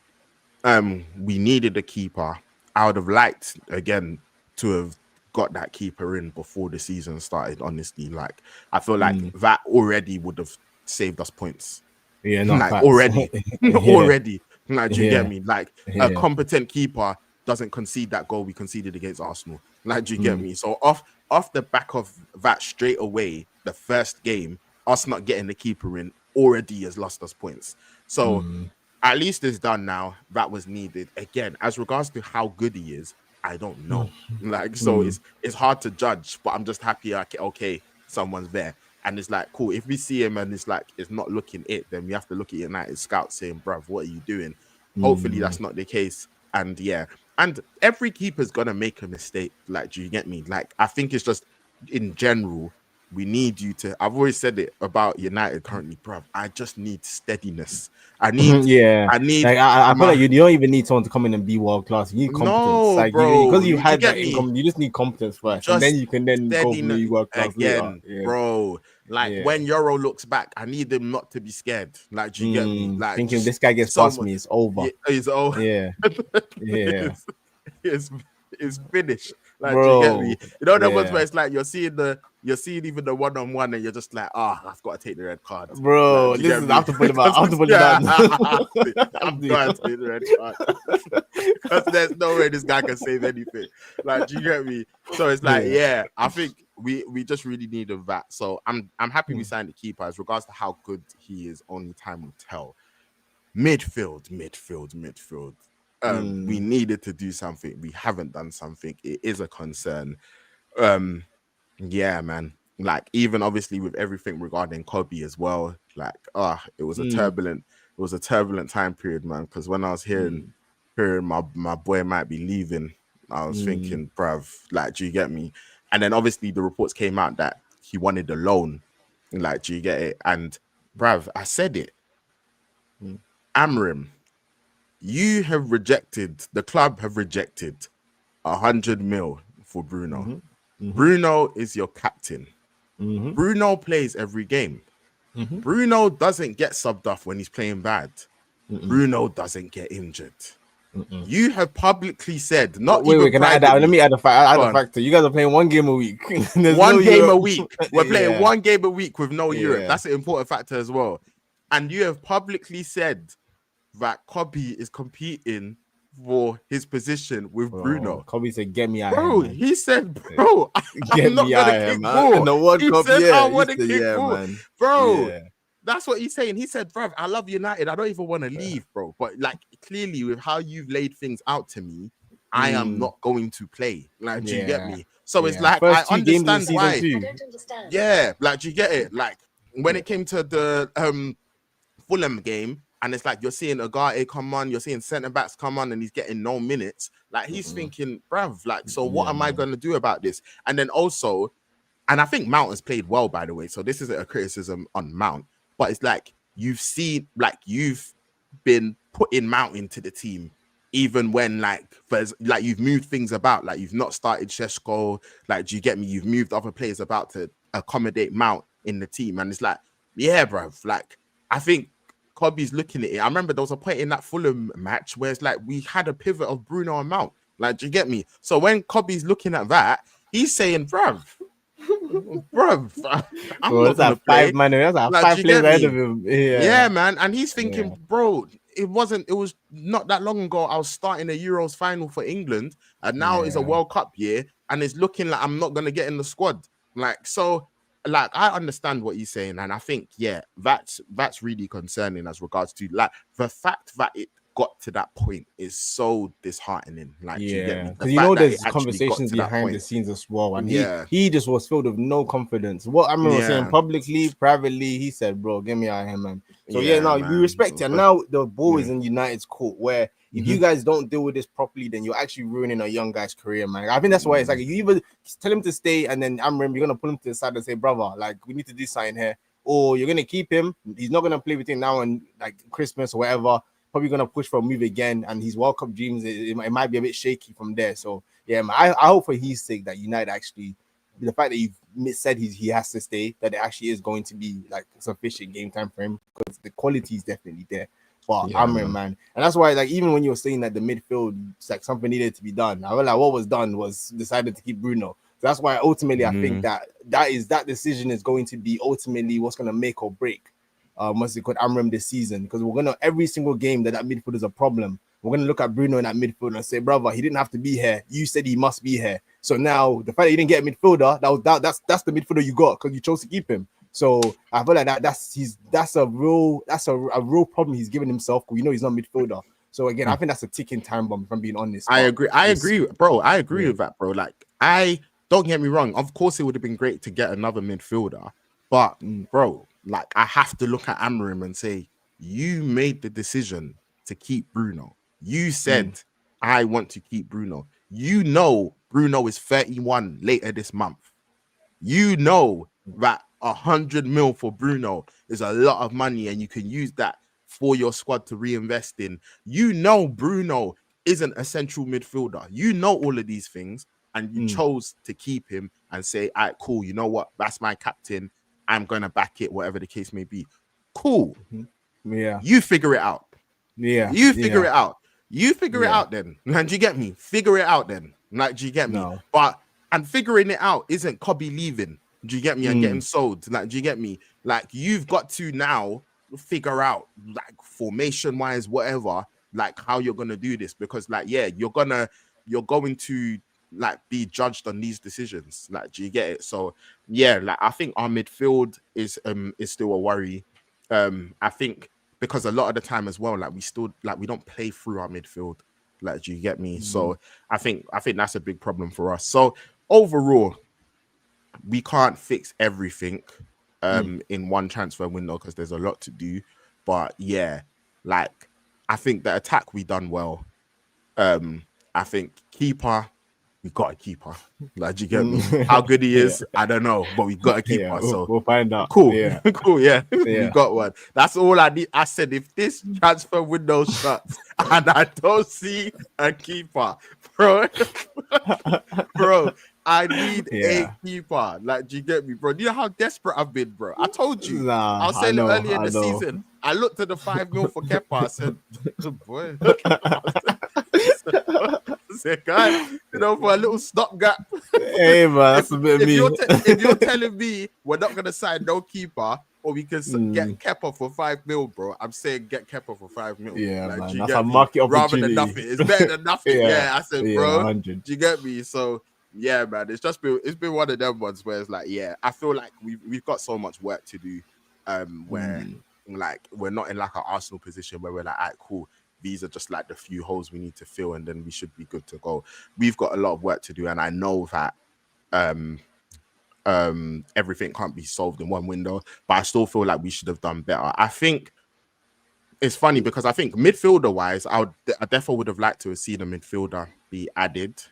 We needed a keeper. I would have liked, again, to have got that keeper in before the season started, honestly. Like, I feel like that already would have saved us points. Yeah, like already. Already. Like, do you get me? Like, a competent keeper doesn't concede that goal we conceded against Arsenal. Like, do you get me? So off the back of that, straight away, the first game, us not getting the keeper in already has lost us points. So at least it's done now. That was needed. Again, as regards to how good he is, I don't know. Like, so it's hard to judge, but I'm just happy, okay, someone's there. And it's like, cool, if we see him and it's like it's not looking it, then we have to look at United scouts saying, bruv, what are you doing? Hopefully that's not the case. And yeah, and every keeper's gonna make a mistake. Like, do you get me? Like, I think it's just in general, we need you to. I've always said it about United currently, bruv. I just need steadiness. I need. Like, I feel like you don't even need someone to come in and be world class. You need competence. No, like, bro, because you had that income, you just need competence first, just and then you can then go for the world class again, later. bro. Like, when Euro looks back, I need them not to be scared. Like, do you get me? Like, thinking this guy gets past me, it's over. Yeah, it's over. Yeah. It's finished. Like, bro, do you get me? You know that ones where it's like you're seeing even the one-on-one and you're just like, I've got to take the red card. Bro, like, I have to put him out. I have to put him down. I'm going to take the red card. Because there's no way this guy can save anything. Like, do you get me? So it's like, I think we just really need of that. So I'm happy we signed the keeper. As regards to how good he is, only time will tell. Midfield. We needed to do something. We haven't done something. It is a concern. Yeah, man. Like, even obviously with everything regarding Kobe as well. Like, it was a turbulent time period, man. Because when I was hearing my boy might be leaving, I was thinking, bruv, like, do you get me? And then obviously the reports came out that he wanted a loan. Like, do you get it? And bruv, I said it. Amorim, the club have rejected 100 mil for Bruno. Bruno is your captain. Bruno plays every game. Bruno doesn't get subbed off when he's playing bad. Bruno doesn't get injured. You have publicly said, let me add a factor. You guys are playing one game a week. One game a week. We're playing one game a week with no Europe. That's an important factor as well. And you have publicly said that Kobe is competing for his position with Bruno. Kobe said, "Get me out, bro." Man. He said, "Bro, I'm not gonna kick ball." The World Cup, I want to kick ball, man. Bro. Yeah. That's what he's saying. He said, "Bro, I love United. I don't even want to leave, bro." But like, clearly, with how you've laid things out to me, I am not going to play. Like, do you get me? So it's like, I understand why. I don't understand. Yeah, like, do you get it? Like, when it came to the Fulham game, and it's like you're seeing Agate come on, you're seeing centre backs come on, and he's getting no minutes. Like, he's thinking, bruv, like, so what am I going to do about this? And then also, and I think Mount has played well, by the way. So this isn't a criticism on Mount, but it's like you've been putting Mount into the team, even when like you've moved things about, like you've not started Šeško, like do you get me? You've moved other players about to accommodate Mount in the team, and it's like, yeah, bro. Like I think Kobe's looking at it. I remember there was a point in that Fulham match where it's like we had a pivot of Bruno and Mount. Like, do you get me? So when Kobe's looking at that, he's saying, bruv, I'm not gonna play. 5 man. That's like 5 players ahead of him. Yeah, man. And he's thinking, bro, it was not that long ago I was starting a Euros final for England, and now it's a World Cup year, and it's looking like I'm not gonna get in the squad. Like, so like I understand what he's saying, and I think that's really concerning as regards to like the fact that it got to that point is so disheartening. Like, because there's conversations behind the scenes as well, and he just was filled with no confidence. What I remember saying publicly, privately, he said, "Bro, get me out of here, man." So we respect it. And now the ball is in United's court, where if you guys don't deal with this properly, then you're actually ruining a young guy's career, man. I think that's why it's like you either tell him to stay, and then Amorim, you're gonna pull him to the side and say, "Brother, like we need to do something here," or you're gonna keep him. He's not gonna play between now and like Christmas or whatever. Probably gonna push for a move again, and his World Cup dreams it might be a bit shaky from there. So yeah, man, I hope for his sake that United actually, the fact that you've said he has to stay, that it actually is going to be like sufficient game time for him, because the quality is definitely there. But man, and that's why like even when you were saying that the midfield, it's like something needed to be done, I was like what was done was decided to keep Bruno. So that's why ultimately I think that decision is going to be ultimately what's going to make or break what's it called, Amorim this season, because we're gonna every single game that midfield is a problem, we're gonna look at Bruno in that midfield and say, brother, he didn't have to be here. You said he must be here. So now the fact that you didn't get a midfielder, that's the midfielder you got because you chose to keep him. So I feel like that's a real problem he's given himself, because he's not a midfielder. So again, I think that's a ticking time bomb, if I'm being honest. I agree, bro. I agree with that, bro. Like, I don't get me wrong. Of course, it would have been great to get another midfielder, but bro, like I have to look at Amorim and say, you made the decision to keep Bruno. You said, I want to keep Bruno. Bruno is 31 later this month. That 100 mil for Bruno is a lot of money, and you can use that for your squad to reinvest in. Bruno isn't a central midfielder. All of these things, and you chose to keep him and say, all right, cool, you know what? That's my captain. I'm going to back it, whatever the case may be. Cool. Yeah. You figure it out. Yeah. You figure it out. You figure it out then. Do you get me? Figure it out then. Like, do you get me? No. And figuring it out isn't Kobe leaving. Do you get me? And getting sold. Like, do you get me? Like, you've got to now figure out, like, formation-wise, whatever, like, how you're going to do this. Because, like, you're going to like be judged on these decisions. Like, do you get it? So like I think our midfield is still a worry. I think because a lot of the time as well, like we don't play through our midfield. Like, do you get me? So I think that's a big problem for us. So overall, we can't fix everything in one transfer window because there's a lot to do. But like I think the attack we done well. I think keeper, we got a keeper. Like, do you get me? How good he is, I don't know, but we got a keeper. So we'll find out. Cool. Cool. We got one. That's all I need. I said, if this transfer window shuts and I don't see a keeper, bro, I need a keeper. Like, do you get me, bro? Do you know how desperate I've been, bro? I told you. I was saying it earlier in the season. I looked at the 5 mil for Kepa. I said, boy. Say, guy, for a little stopgap. Hey, man, that's a bit of me. If you're telling me we're not going to sign no keeper, or we can get Kepa for 5 mil, bro, I'm saying get Kepa for 5 mil. Yeah, like, man, that's a market opportunity. Rather than nothing. It's better than nothing. I said, bro, 100. do you get me? So, yeah, man, it's been one of them ones where it's like, I feel like we've got so much work to do where like we're not in like an Arsenal position where we're like, all right, cool, these are just like the few holes we need to fill and then we should be good to go. We've got a lot of work to do, and I know that everything can't be solved in one window, but I still feel like we should have done better. I think it's funny because I think midfielder wise, I definitely would have liked to have seen a midfielder be added.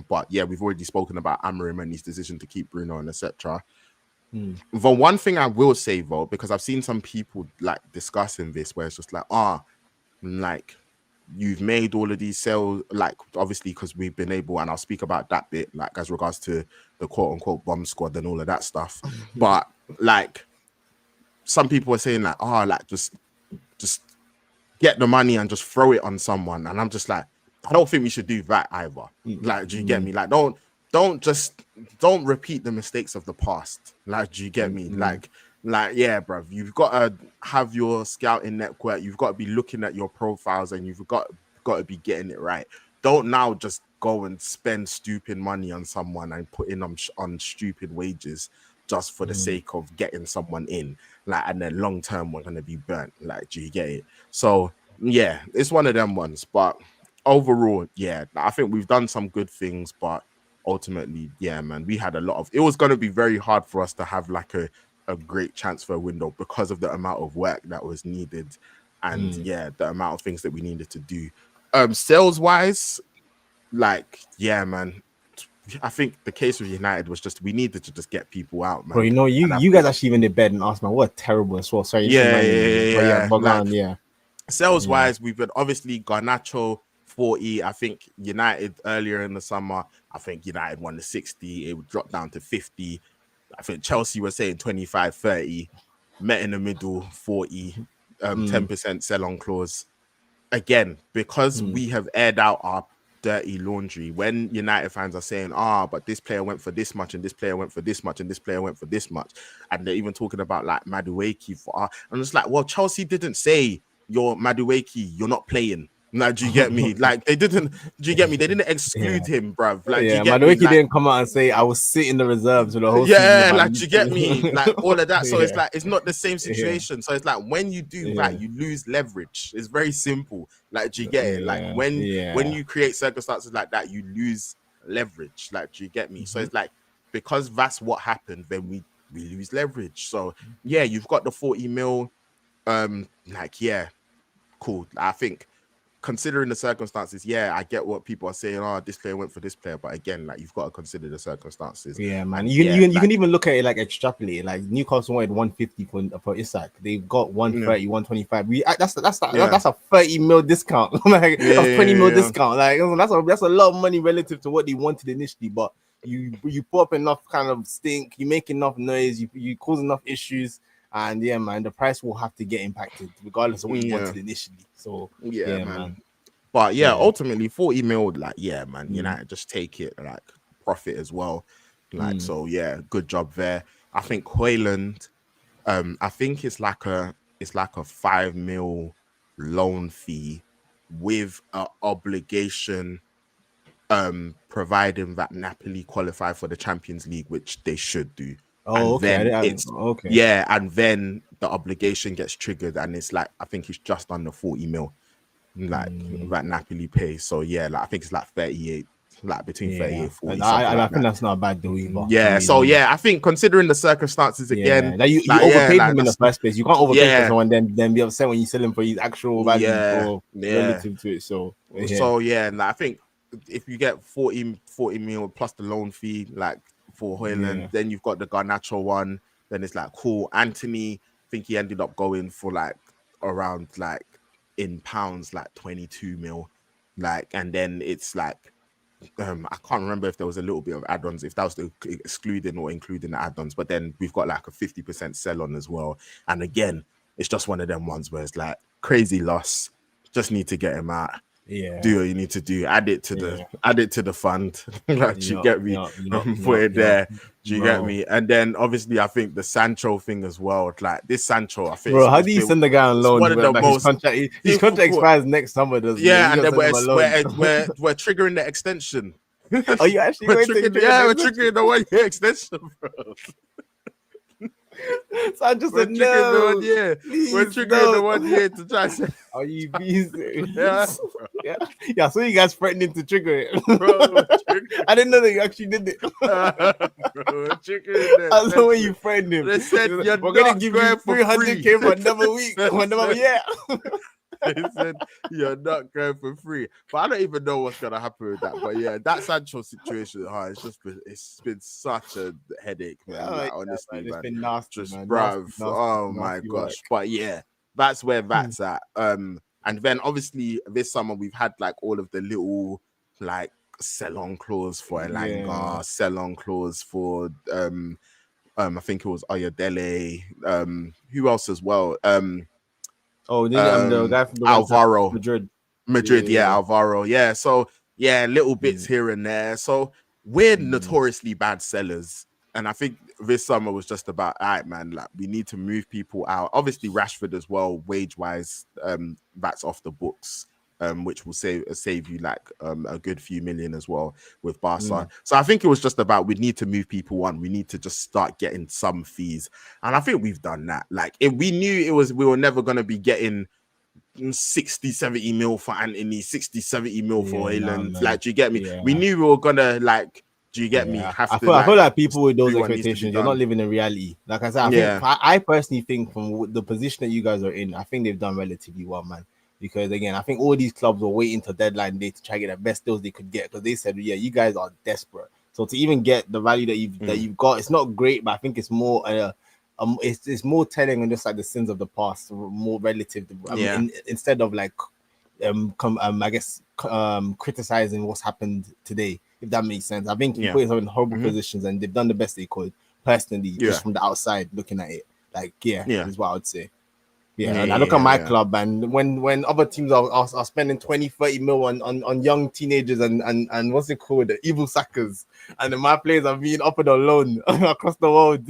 But yeah, we've already spoken about Amorim and his decision to keep Bruno and etc. Mm. The one thing I will say though, because I've seen some people like discussing this, where it's just like, like you've made all of these sales, like obviously because we've been able, and I'll speak about that bit, like as regards to the quote unquote bomb squad and all of that stuff. But like some people are saying like, like just get the money and just throw it on someone, and I'm just like, I don't think we should do that either. Like, do you get me? Like, don't repeat the mistakes of the past. Like, do you get me? Like, yeah, bruv, you've got to have your scouting network. You've got to be looking at your profiles, and you've got to be getting it right. Don't now just go and spend stupid money on someone and put in on stupid wages just for the sake of getting someone in. Like, and then long term we're gonna be burnt. Like, do you get it? So yeah, it's one of them ones. But overall, yeah, I think we've done some good things, but ultimately, yeah, man, we had a lot of. It was gonna be very hard for us to have like a great transfer window because of the amount of work that was needed, and yeah, the amount of things that we needed to do. Sales wise, like, yeah, man, I think the case with United was just we needed to just get people out, man. Bro, you know, you guys actually even did better than us, man. What a terrible as well. Sorry, yeah. Yeah. Sales wise, we've been obviously Garnacho 40. I think United earlier in the summer, I think United won the 60. It would drop down to 50. I think Chelsea was saying 25, 30. Met in the middle 40, 10% sell on clause. Again, because we have aired out our dirty laundry, when United fans are saying, but this player went for this much and this player went for this much and this player went for this much, and they're even talking about like Madueke for I'm just like, well, Chelsea didn't say you're Madueke, you're not playing. Now, do you get me? Like, they didn't. Do you get me? They didn't exclude him, bruv. Like, yeah, Madueke didn't come out and say I was sitting the reserves for the whole season. Season, like, do you get me? Like, all of that. So it's like it's not the same situation. So it's like when you do that, you lose leverage. It's very simple. Like, do you get it? Like when you create circumstances like that, you lose leverage. Like, do you get me? So it's like because that's what happened, then we lose leverage. So yeah, you've got the 40 mil. Like, yeah, cool. I think considering the circumstances, yeah, I get what people are saying. This player went for this player, but again, like you've got to consider the circumstances. Yeah, man. You can even look at it like extrapolate. Like Newcastle wanted 150 for Isak. They've got 130, 125. That's a 30 mil discount. Like that's 20 mil discount. Like that's a lot of money relative to what they wanted initially. But you put up enough kind of stink, you make enough noise, you cause enough issues. And yeah, man, the price will have to get impacted regardless of what you wanted initially. So yeah, man. But yeah, ultimately 40 mil, like, yeah, man, United just take it, like profit as well. Like, so yeah, good job there. I think Højlund, I think it's like a 5 mil loan fee with an obligation, providing that Napoli qualify for the Champions League, which they should do. And then and then the obligation gets triggered, and it's like I think it's just under 40 mil, like that Napoli pay. So yeah, like I think it's like 38, like between 38 and 40. I think that's not a bad deal either. Yeah, so yeah, I think considering the circumstances again, like you overpaid him in the first place. You can't overpay for someone then be upset when you sell him for his actual value or relative to it. So like, I think if you get 40 mil plus the loan fee, like for Højlund, then you've got the Garnacho one, then it's like cool. Anthony, I think he ended up going for like around like in pounds like 22 mil, like, and then it's like I can't remember if there was a little bit of add-ons, if that was the excluding or including the add-ons, but then we've got like a 50% sell on as well. And again, it's just one of them ones where it's like crazy loss, just need to get him out. Do what you need to do. Add it to the fund. Like, you get me? Put it there. Do you get me? And then obviously, I think the Sancho thing as well. Like this Sancho, I think. Bro, how do you send the guy on loan? One of the most his contract expires next summer, doesn't it? Yeah, and then we're triggering the extension. Are you actually we're triggering the 1 year extension, bro. So I just said no. We're triggering the 1 year to try to. Are you busy? Yeah. So you guys threatening to trigger it, bro. I didn't know that you actually did it. Bro, I know when you threatened him. They said we're gonna give you 300K for another week, another year. They said you're not going for free. But I don't even know what's gonna happen with that. But yeah, that Sancho situation, it's been such a headache, man. Oh, yeah, Like honestly, man. It's man. been nasty, Just man. Nasty, bruv. nasty, Oh my nasty work. gosh. But yeah, that's where Hmm. that's at. And then obviously this summer we've had like all of the little like sell-on clause for Yeah. Elanga, sell-on clause for I think it was Ayodele, who else as well? Oh, the guy from the went to Alvaro. Madrid. Madrid, yeah, Yeah. Alvaro, yeah. So yeah, little bits Mm, here and there. So we're mm, notoriously bad sellers, and I think this summer was just about, all right, man. Like we need to move people out. Obviously, Rashford as well, wage wise, that's off the books. Which will save you like a good few million as well with Barca. mm, So I think it was just about we need to move people on. We need to just start getting some fees, and I think we've done that. Like if we knew we were never going to be getting 60, 70 mil for Anthony, 60, 70 mil for yeah, nah, Haaland. man. Like, do you get me? We Yeah. knew we were gonna like, do you get me? Yeah, Have I to feel I feel like like just people with those do what needs to be expectations, you're not done. living in reality. Like I said, Yeah. I personally think from the position that you guys are in, I think they've done relatively well, man. Because again, I think all these clubs were waiting till deadline day to try to get the best deals they could get because they said, yeah, you guys are desperate. So to even get the value that Mm. you've got, it's not great, but I think it's more it's more telling on just like the sins of the past, more relative. Yeah. Instead of like I guess criticizing what's happened today, if that makes sense. I think you Yeah. put yourself in horrible Mm-hmm. positions, and they've done the best they could. Personally, Yeah. just from the outside looking at it, like yeah, Yeah. is what I would say. Yeah, Yeah. and I look at my Yeah. club, and when other teams are spending 20-30 mil on young teenagers and what's it called, the evil suckers, and then my players are being offered on loan across the world.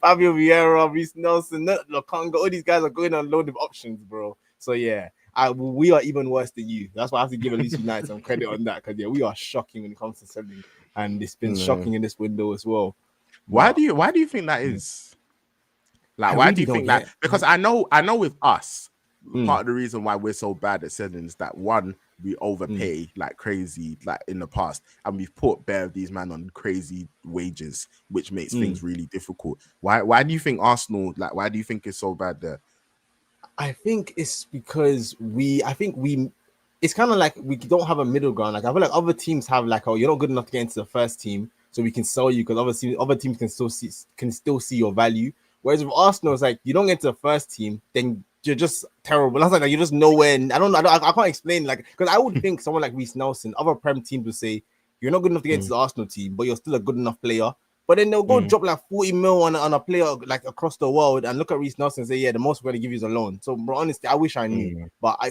Fabio Vieira, Reece Nelson, Lokonga, all these guys are going on loan with options, bro. So yeah, we are even worse than you. That's why I have to give at least United some credit on that, because yeah, we are shocking when it comes to selling, and it's been Yeah. shocking in this window as well. Why But do you think that is? Like, I why do really you don't think that? get. Because I know with us, Mm, part of the reason why we're so bad at selling is that one, we mm, overpay like crazy, like in the past, and we've put bare of these men on crazy wages, which makes mm. things really difficult. Why do you think Arsenal, like, why do you think it's so bad there? I think it's because it's kind of like we don't have a middle ground. Like I feel like other teams have like, oh, you're not good enough to get into the first team, so we can sell you because obviously other teams can still see your value. Whereas with Arsenal, it's like you don't get to the first team, then you're just terrible. That's like you're just nowhere. I can't explain like because I would think someone like Reece Nelson, other Prem teams would say you're not good enough to get into Mm, the Arsenal team, but you're still a good enough player. But then they'll go mm, drop like 40 mil on a player like across the world and look at Reece Nelson and say, yeah, the most we're gonna give you is a loan. So, bro, honestly, I wish I knew, mm, but I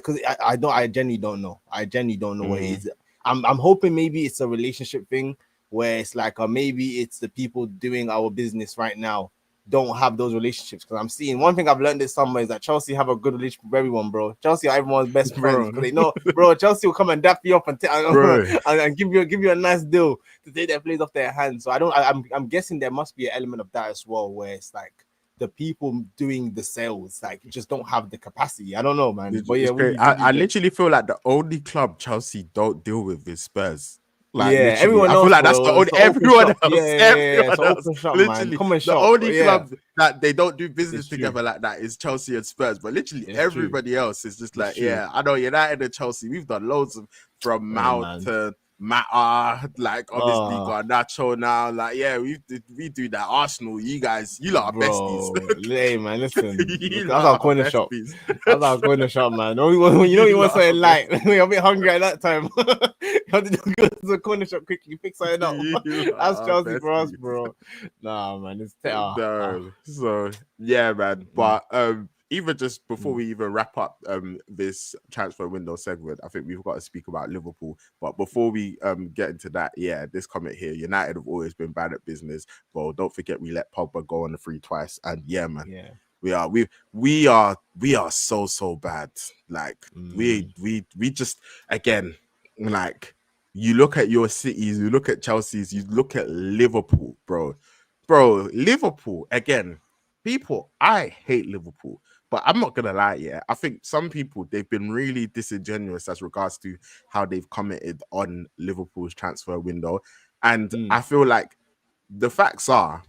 genuinely don't know. I genuinely don't know what it mm. is. I'm hoping maybe it's a relationship thing where it's like, maybe it's the people doing our business right now don't have those relationships. Because I'm seeing one thing I've learned this summer is that Chelsea have a good relationship with everyone, bro. Chelsea are everyone's best friends Bro, because they know, bro. Chelsea will come and dap you up and, bro, and give you a nice deal to take their plays off their hands. So I'm guessing there must be an element of that as well, where it's like the people doing the sales like just don't have the capacity. I don't know, man. But yeah, it's great. what do you I think? literally feel like the only club Chelsea don't deal with is Spurs. Like Yeah, literally, everyone I feel else, like that's the bro. only It's an open everyone shop. Yeah, else, yeah, yeah, yeah. It's everyone an else. open shop, man. Literally, Come and the shop. only Yeah, club that they don't do it's business true. together like that is Chelsea and Spurs. But literally It's true. everybody else is just It's like, true. yeah, I know United and Chelsea. We've done loads of from Hey, Mount man. to Mata, like obviously Oh, got Nacho now. Like, yeah, we do that. Arsenal, you lot are besties. bro. Hey, man. Listen, You that's our lot are corner shop. besties. That's our corner shop, man. You know You you want lot are something light. besties. We're a bit hungry at that time. You have to just go to the corner shop quickly, pick something up. You lot That's are Chelsea for us, besties. bro. Nah, man. No, so yeah, man. Mm, But even just before mm, we even wrap up this transfer window segment, I think we've got to speak about Liverpool. But before we get into that, yeah, this comment here, United have always been bad at business. Well, don't forget we let Pogba go on the free twice, and yeah, man, yeah. we are so bad. Like Mm, we just again like you look at your cities, you look at Chelsea's, you look at Liverpool, bro, Liverpool again. People, I hate Liverpool, but I'm not gonna lie. Yeah, I think some people they've been really disingenuous as regards to how they've commented on Liverpool's transfer window, and mm, I feel like the facts are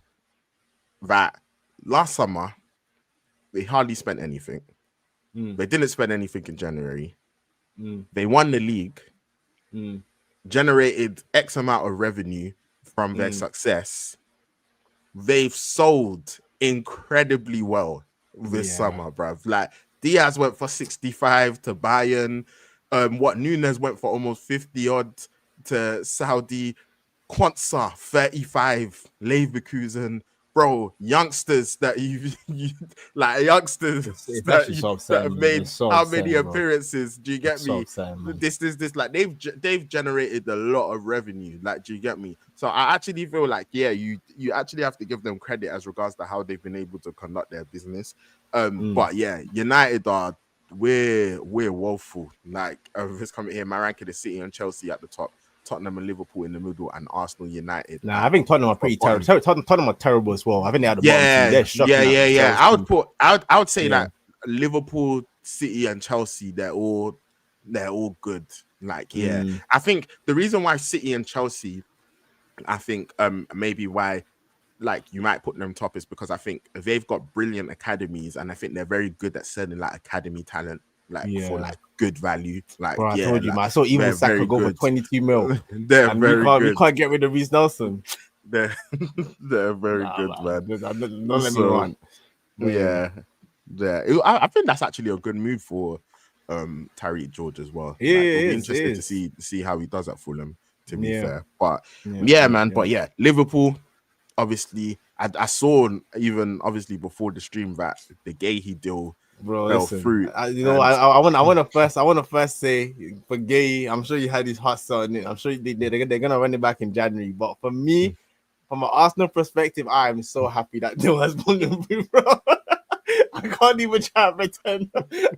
that last summer they hardly spent anything. Mm, They didn't spend anything in January. mm, They won the league, mm, generated X amount of revenue from their mm. success. They've sold incredibly well this Yeah. summer, bruv. Like Diaz went for 65 to Bayern. What Nunes went for almost 50 odd to Saudi. Quantza 35, Leverkusen, bro, youngsters that you like youngsters It's that actually you so that upsetting, have man. made It's so how many upsetting, bro. appearances? Do you get It's so me? upsetting, man. This like they've generated a lot of revenue. Like, do you get me? So I actually feel like you actually have to give them credit as regards to how they've been able to conduct their business. Mm. But yeah, United are we're woeful. Like it's coming here, my ranking is City and Chelsea at the top. Tottenham and Liverpool in the middle, and Arsenal United Nah, at I think Tottenham are the pretty terrible. bottom. Tottenham are terrible as well. I think they had the bottom two. Yeah, They're shocking at I Chelsea. would put I would say Yeah. that Liverpool, City, and Chelsea, they're all good. Like, yeah. Mm. I think the reason why City and Chelsea, I think maybe why like you might put them top is because I think they've got brilliant academies, and I think they're very good at selling like academy talent, like for Yeah. like good value. Like, Bro, I yeah, told you, like man. I saw even they're Saka very go for good. 22 mil. They're And we very can't we good. can't get rid of Reece Nelson. They're they're very Nah, good, man. don't let me So run. But yeah. yeah, yeah. I think that's actually a good move for Tariq George as well. Yeah, Like, it'll be it is. It interesting to is. see how he does at Fulham. To be Yeah. fair, but Yeah. yeah, Yeah. man. Yeah. But yeah, Liverpool. Obviously, I saw even obviously before the stream that the Gahey deal Bro, fell listen. through, You know, and I want to first say for Gay. I'm sure you had his hot on it. I'm sure they're gonna run it back in January. But for me, from an Arsenal perspective, I'm so happy that deal has fallen through, bro. I can't even try and pretend.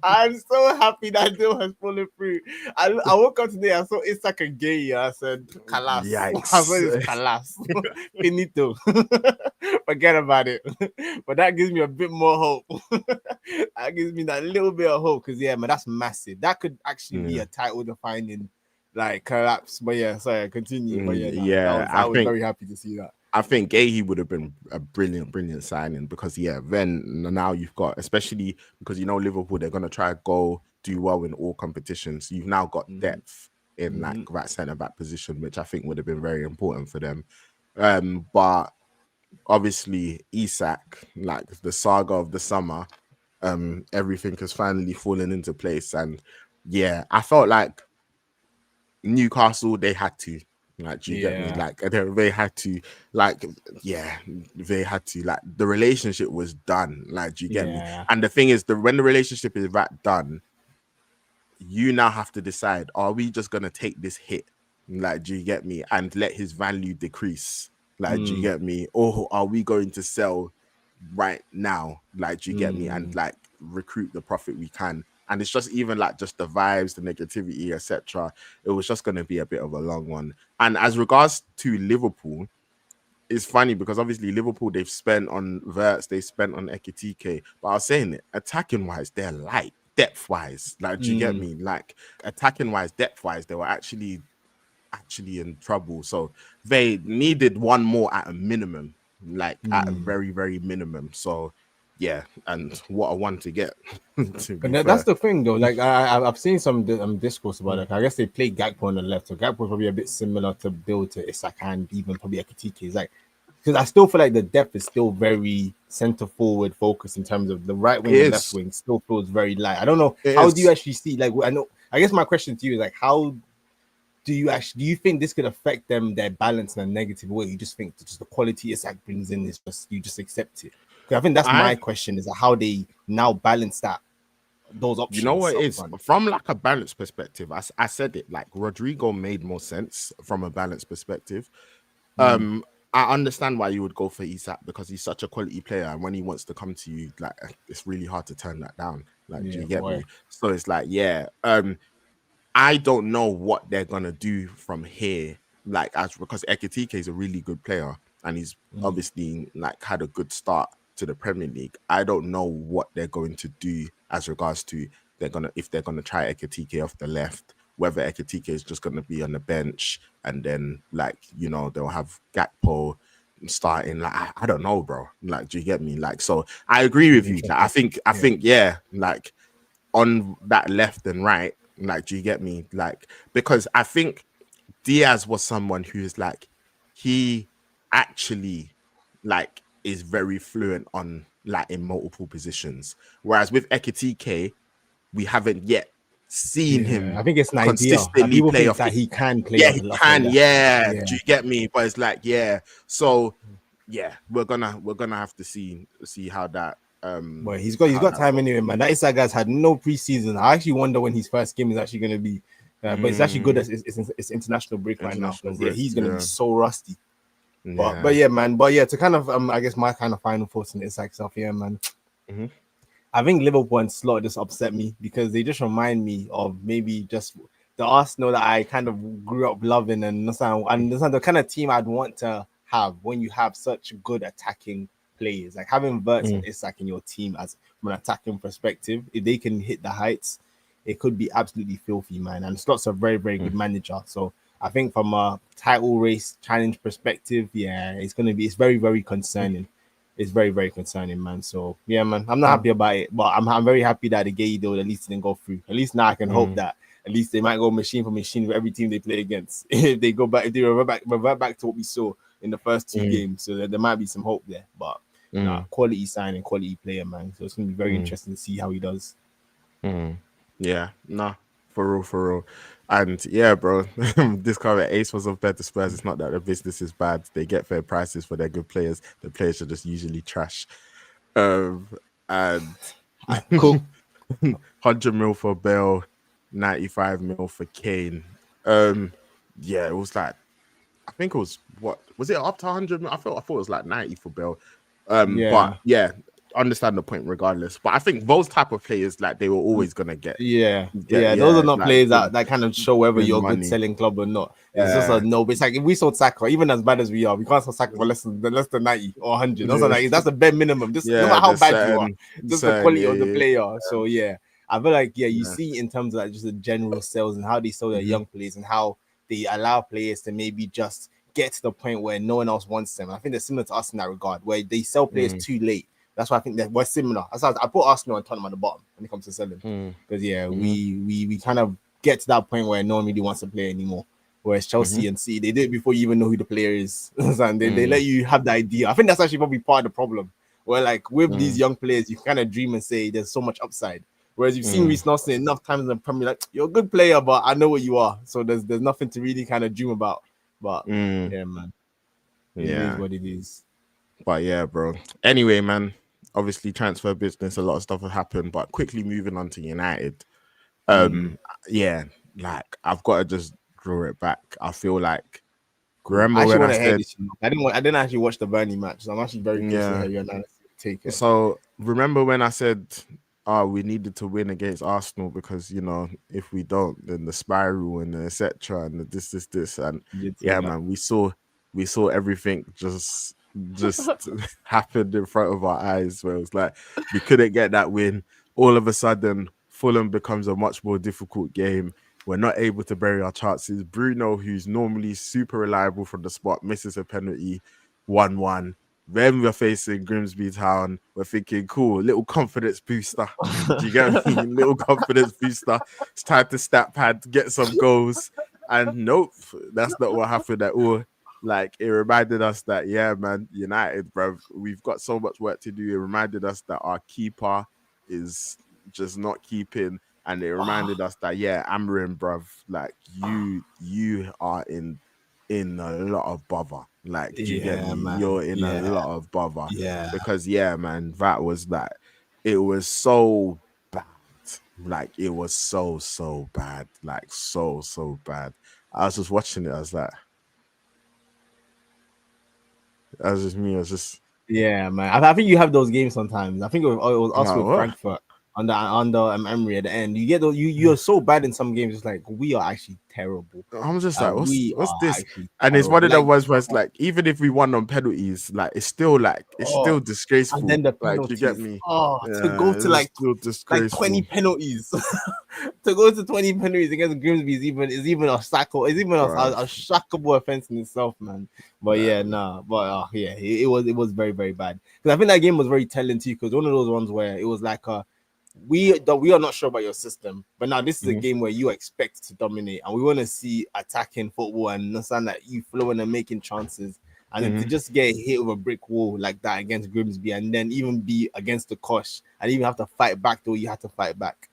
I'm so happy that deal has fallen through. I woke up today, I saw Isak and Gay. I said, Kalas. I said, it's yikes. Kalas. Finito. Forget about it. But that gives me a bit more hope. That gives me that little bit of hope because, yeah, man, that's massive. That could actually be a title defining like collapse. But yeah, sorry, continue. But yeah, Yeah, I was very happy to see that. I think Gahey would have been a brilliant signing because then now you've got, especially because Liverpool, they're gonna try to go do well in all competitions. So you've now got depth in like that centre back position, which I think would have been very important for them. But obviously Isak, like the saga of the summer, everything has finally fallen into place. And yeah, I felt like Newcastle, they had to. Like, do you get me? Like, they had to, like, yeah, they had to. Like, the relationship was done. Like, do you get me? And the thing is, when the relationship is that done, you now have to decide: are we just gonna take this hit? Like, do you get me? And let his value decrease. Like, do you get me? Or are we going to sell right now? Like, do you get me? And like recruit the profit we can. And it's just even like just the vibes, the negativity, etc. It was just going to be a bit of a long one. And as regards to Liverpool, it's funny because obviously Liverpool, they've spent on Verts, they spent on Ekitike, but I was saying it, attacking wise, they're light. Depth wise, like, do you get me? Like, attacking wise, depth wise, they were actually in trouble. So they needed one more at a minimum, like at a very, very minimum. So yeah, and what I want to get. That's the thing, though. Like I've seen some discourse about it. I guess they play Gakpo on the left, so Gakpo is probably a bit similar to build to Isak and even probably Ekitike. It's like because I still feel like the depth is still very center forward focused in terms of the right wing and left wing still feels very light. I don't know how do you actually see like I guess my question to you is like how do you think this could affect their balance in a negative way? You just think just the quality Isak brings in is just you just accept it? Because I think that's my question is how they now balance those options. You know what it is? From like a balance perspective, I said it, like Rodrigo made more sense from a balance perspective. I understand why you would go for Isak because he's such a quality player, and when he wants to come to you, like it's really hard to turn that down. Like, do you get me? So it's like, yeah. I don't know what they're gonna do from here. Like, because Ekitike is a really good player and he's obviously like had a good start to the Premier League. I don't know what they're going to do as regards to if they're gonna try Ekitike off the left, whether Ekitike is just gonna be on the bench and then like they'll have Gakpo starting. Like, I don't know, bro. Like, do you get me? Like, so I agree with you. Like, I think yeah, like on that left and right. Like, do you get me? Like, because I think Diaz was someone who's like, he actually like is very fluent on like in multiple positions. Whereas with Ekitike, we haven't yet seen Yeah, I him think it's an idea. Like consistently people play think off. that he can play Yeah, on he the left or can. left. Yeah, Yeah. do you get me? But it's like, yeah. So yeah, we're gonna have to see how that But he's how got that time goes. anyway, man. That Isak guy's had no preseason. I actually wonder when his first game is actually going to be. But it's actually good as it's international break right now International because yeah, break. he's going to be Yeah, so rusty. But yeah. yeah, man. But yeah, to kind of I guess my kind of final thoughts on Isak stuff. Yeah, man. Mhm. I think Liverpool and Slot just upset me because they just remind me of maybe just the Arsenal that I kind of grew up loving and understand the kind of team I'd want to have when you have such good attacking players. Like having Verts and Mm. Isak in your team as from an attacking perspective, if they can hit the heights, it could be absolutely filthy, man. And Slot's a very, very good Mm. manager. So I think from a title race challenge perspective, yeah, it's very, very concerning. It's very, very concerning, man. So yeah, man, I'm not Mm. happy about it, but I'm very happy that the gay deal at least didn't go through. At least now I can hope Mm. that at least they might go machine for machine with every team they play against. If they go back, if they revert back to what we saw in the first two Mm. games, so that there might be some hope there. But nah, Mm. quality signing, quality player, man. So it's gonna be very Mm. interesting to see how he does. Mm. Yeah, nah, for real, for real. And yeah, bro, this cover Ace was unfair to Spurs. It's not that the business is bad. They get fair prices for their good players. The players are just usually trash. Um, and Cool. 100 mil for Bell, 95 mil for Kane. Yeah, it was like, I think it was what was it up to 100 mil? I thought it was like 90 for Bell. But Yeah. yeah, understand the point regardless. But I think those type of players, like, they were always gonna Yeah, get those are yeah, not like players good, that kind of show whether good you're a good money. selling club or not. It's just a Yeah, no. But it's like if we sold Saka, even as bad as we are, we can't sell Saka for less than 90 or 100. Those are yeah, like that's a bare minimum. Just no yeah. matter how There's bad you are, just the certain, quality yeah, of the yeah, player. So yeah, I feel like you yeah. see in terms of like just the general sales and how they sell their Mm-hmm, young players and how they allow players to maybe just get to the point where no one else wants them. I think they're similar to us in that regard, where they sell players too late. That's why I think that we're similar. That's why I put Arsenal and Tottenham at the bottom when it comes to selling. mm-hmm, Because yeah, mm-hmm, we kind of get to that point where no one really wants to play anymore. Whereas mm-hmm, Chelsea and City, they do it before you even know who the player is. And they mm-hmm, let you have the idea. I think that's actually probably part of the problem. Where like with these mm-hmm, young players, you kind of dream and say there's so much upside. Whereas you've seen mm-hmm. Reece Nelson enough times in the Premier, like you're a good player, but I know what you are. So there's nothing to really kind of dream about. But Mm. yeah, man, it is Yeah. what it is. But yeah, bro. Anyway, man, obviously transfer business, a lot of stuff has happened, but quickly moving on to United. Mm, Yeah, like I've got to just draw it back. I feel like, cool. I remember actually when I want to hear said, this. I didn't actually watch the Burnley match, so I'm actually very curious to yeah, hear your analysis. Take it. so remember when I said, oh, we needed to win against Arsenal because, if we don't, then the spiral and the etc. and the this, and You did say yeah, that. man, we saw everything just happened in front of our eyes, where it was like we couldn't get that win. All of a sudden, Fulham becomes a much more difficult game. We're not able to bury our chances. Bruno, who's normally super reliable from the spot, misses a penalty. 1-1. Then we're facing Grimsby Town. We're thinking, cool, little confidence booster. Do you get me? Little confidence booster. It's time to stat pad, get some goals. And nope, that's not what happened at all. Like, it reminded us that, yeah, man, United, bro, we've got so much work to do. It reminded us that our keeper is just not keeping. And it reminded us that, yeah, Amorim, bruv, like, you are in a lot of bother. Like, do you get Yeah, me? man. You're in a Yeah, lot of bother yeah. because, yeah, man, that was like, it was so bad. Like, it was so bad. Like, so bad. I was just watching it. I was like, that was just me. I was just, Yeah, man. I think you have those games sometimes. I think it was I'm us like, with what? Frankfurt under Emery at the end. You get those. You're so bad in some games. It's like we are actually terrible. I'm just like, We what's are this? actually And it's one terrible. of the Like ones where it's like, even if we won on penalties, like it's oh, still and disgraceful. then the Like, you get penalties. me? Oh, to go Yeah, to it's still like 20 disgraceful. penalties. To go to 20 penalties against Grimsby is even a sackle. Is even Bruv. a shockable offense in itself, man. But yeah, Man. nah. But yeah, it was very very bad. Because I think that game was very telling too. Because one of those ones where it was like we are not sure about your system, but now this is a Mhm. game where you expect to dominate, and we want to see attacking football and understand that you flowing and making chances, and then to Mhm. just get hit with a brick wall like that against Grimsby, and then even be against the Kosh and even have to fight back though you had to fight back.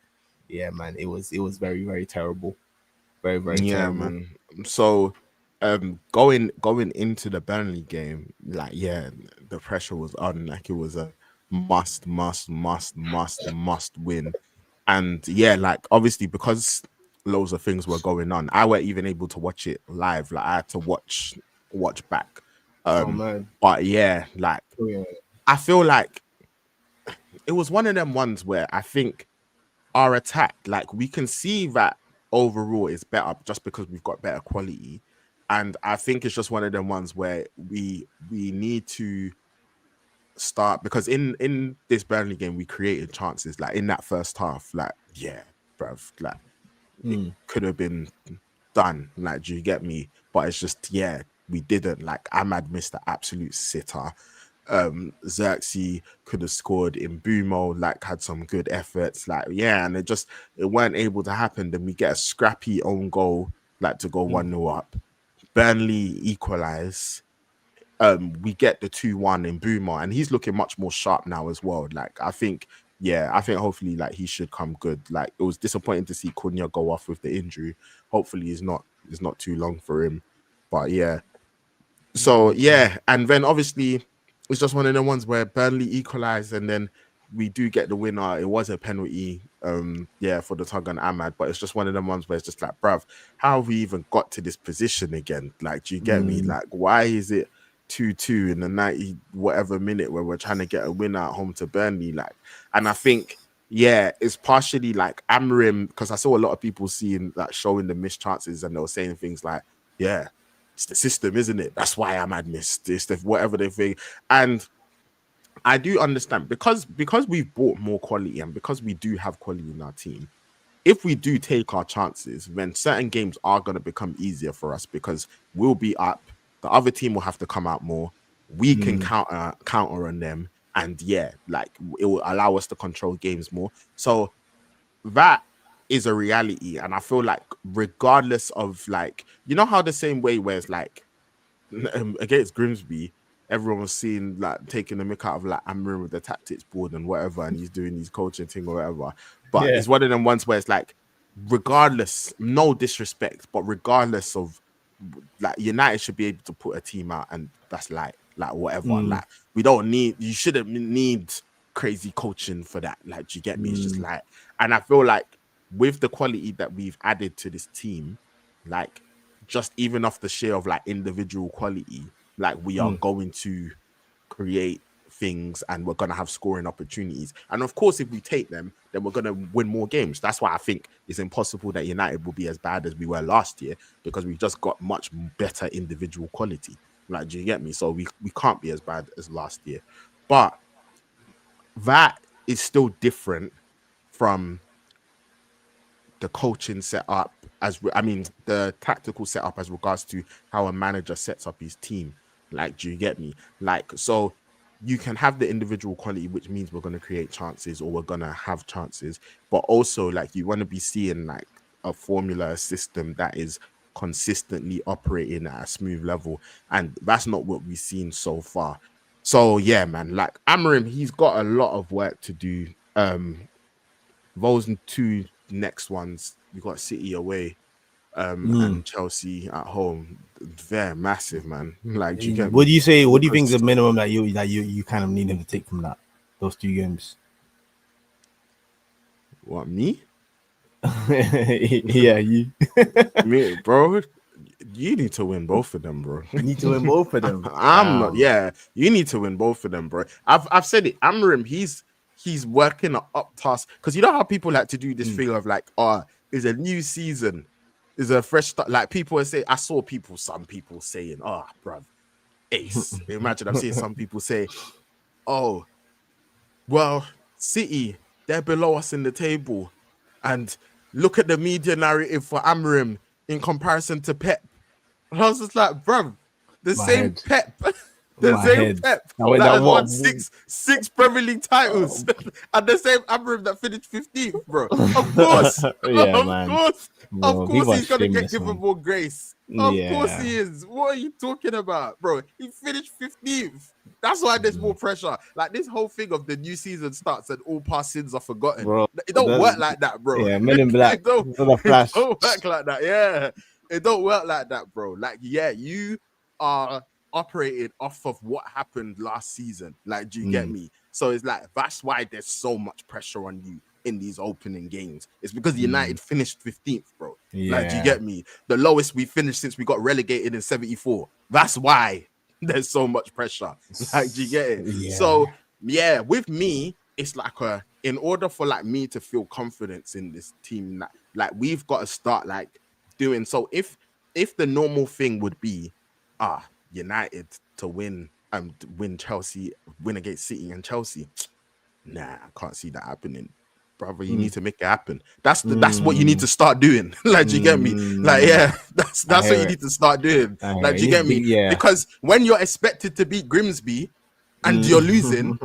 Yeah, man, it was very very terrible, very very Yeah, terrible. man. So, going into the Burnley game, like, yeah, the pressure was on. Like, it was a must win. And yeah, like, obviously, because loads of things were going on, I weren't even able to watch it live. Like, I had to watch back. Oh Um, man, but yeah, like, oh, yeah. I feel like it was one of them ones where I think our attack, like, we can see that overall is better just because we've got better quality. And I think it's just one of them ones where we need to start, because in this Burnley game we created chances, like in that first half, like, yeah, bruv, like, it Mm, could have been done. Like, do you get me? But it's just, yeah, we didn't. Like, Ahmad missed the absolute sitter. Xerxes could have scored in Bumo, like, had some good efforts, like, yeah, and it weren't able to happen. Then we get a scrappy own goal, like, to go mm, 1-0 up. Burnley equalize. We get the 2-1 in Boomer, and he's looking much more sharp now as well. Like, I think, yeah, I think hopefully, like, he should come good. Like, it was disappointing to see Cunha go off with the injury. Hopefully it's not too long for him. But yeah, so mm, yeah, and then obviously it's just one of the ones where Burnley equalised, and then we do get the winner. It was a penalty, yeah, for the tug on Ahmad, but it's just one of them ones where it's just like, bruv, how have we even got to this position again? Like, do you get me? mm, Like, why is it 2-2 in the 90 whatever minute where we're trying to get a winner at home to Burnley? Like, and I think, yeah, it's partially like Amorim, because I saw a lot of people seeing that, showing the missed chances, and they were saying things like, yeah, it's the system, isn't it? That's why I'm missed this, whatever they think. And I do understand, because we've bought more quality, and because we do have quality in our team. If we do take our chances, then certain games are going to become easier for us, because we'll be up. The other team will have to come out more. We can mm, counter on them, and yeah, like, it will allow us to control games more. So that is a reality, and I feel like, regardless of, like, you know how the same way where it's like, against Grimsby, everyone was seeing, like, taking the mick out of, like, Amorim with the tactics board and whatever, and he's doing his coaching thing or whatever. But yeah. it's one of them ones where it's like, regardless, no disrespect, but regardless of, like, United should be able to put a team out, and that's like whatever. Mm, Like, we don't need, you shouldn't need crazy coaching for that. Like, do you get me? It's just mm, like, and I feel like with the quality that we've added to this team, like, just even off the share of, like, individual quality, like, we are mm, going to create things, and we're going to have scoring opportunities. And of course, if we take them, then we're going to win more games. That's why I think it's impossible that United will be as bad as we were last year, because we've just got much better individual quality. Like, do you get me? So we can't be as bad as last year. But that is still different from the coaching setup, I mean, the tactical setup, as regards to how a manager sets up his team. Like, do you get me? Like, so you can have the individual quality, which means we're going to create chances, or we're going to have chances, but also, like, you want to be seeing, like, a formula, a system that is consistently operating at a smooth level, and that's not what we've seen so far. So yeah, man, like, Amorim, he's got a lot of work to do. Those two next ones, we got City away, mm. and Chelsea at home. They're massive, man. Like, do you get What me? do you say? What do you think is Because the minimum that you kind of need him to take from those two games? what, me? Yeah, you Me, bro, you need to win both of them, bro. need to win both of them. I'm not. Damn. Yeah, you need to win both of them, bro. I've said it. Amorim, he's working an up task, because you know how people like to do this Mm. thing of, like, oh, it's a new season, is a fresh start. Like, people say, I saw some people saying, oh, bro, ace. Imagine I'm seeing some people say, oh, well, City, they're below us in the table. And look at the media narrative for Amorim in comparison to Pep. And I was just like, bruv, the My same head. Pep The My same head. Pep Now, when that that has won what? six Premier League titles, and the same Amorim that finished 15th, bro. Of course, Yeah, man. of Bro, course, people are he's gonna get shameless, given man. more grace. Of course Yeah. he is. What are you talking about, bro? He finished 15th. That's why there's more pressure. Like this whole thing of the new season starts and all past sins are forgotten. Bro, It don't that's, work like that, bro. yeah, Men in Black, it don't. for the It Flash. don't work like that. Yeah, it don't work like that, bro. Like, yeah, you are operated off of what happened last season. Like, do you get me? So it's like that's why there's so much pressure on you in these opening games. It's because United finished 15th, bro. Like, do you get me? The lowest we finished since we got relegated in 74. That's why there's so much pressure. Like, do you get it? Yeah. So yeah, with me, it's like in order for like me to feel confidence in this team, like we've got to start like doing. So if the normal thing would be United to win Chelsea, win against City and Chelsea, nah, I can't see that happening. Brother, you need to make it happen. That's what you need to start doing. Like, do you get me? Like, yeah, that's what you need to start doing. Like, do you get me? Yeah. Because when you're expected to beat Grimsby and you're losing,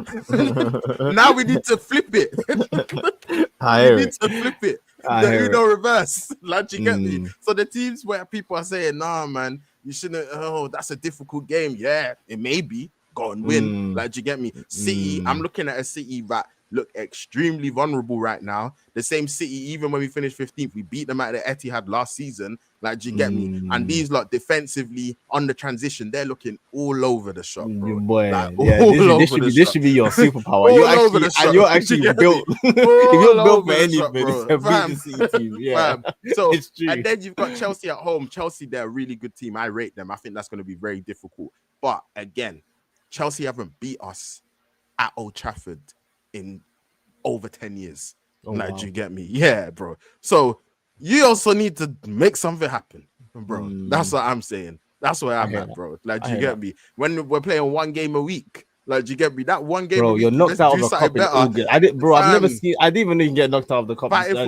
now we need to flip it. We need to flip it. The reverse. Like, do you get me? So the teams where people are saying, nah, man, you shouldn't, oh, that's a difficult game. Yeah, it may be. Go and win. Like, do you get me? City, I'm looking at a City that look extremely vulnerable right now. The same City, even when we finished 15th, we beat them at the Etihad last season. Like, do you get me? And these lot defensively on the transition, they're looking all over the shop, bro. Boy, like, yeah, this should be your superpower. You're actually built. If you're built for anything, bro. beat the City team. Yeah, so it's true. And then you've got Chelsea at home. Chelsea, they're a really good team. I rate them. I think that's going to be very difficult. But again, Chelsea haven't beat us at Old Trafford in over 10 years. Do you get me? Yeah, bro. So you also need to make something happen, bro. That's what I'm saying. That's where I'm at, bro. Like, do you get me? When we're playing one game a week, like, do you get me? That one game, bro, you're knocked out of the cup in August. I didn't even know you get knocked out of the cup. Fighting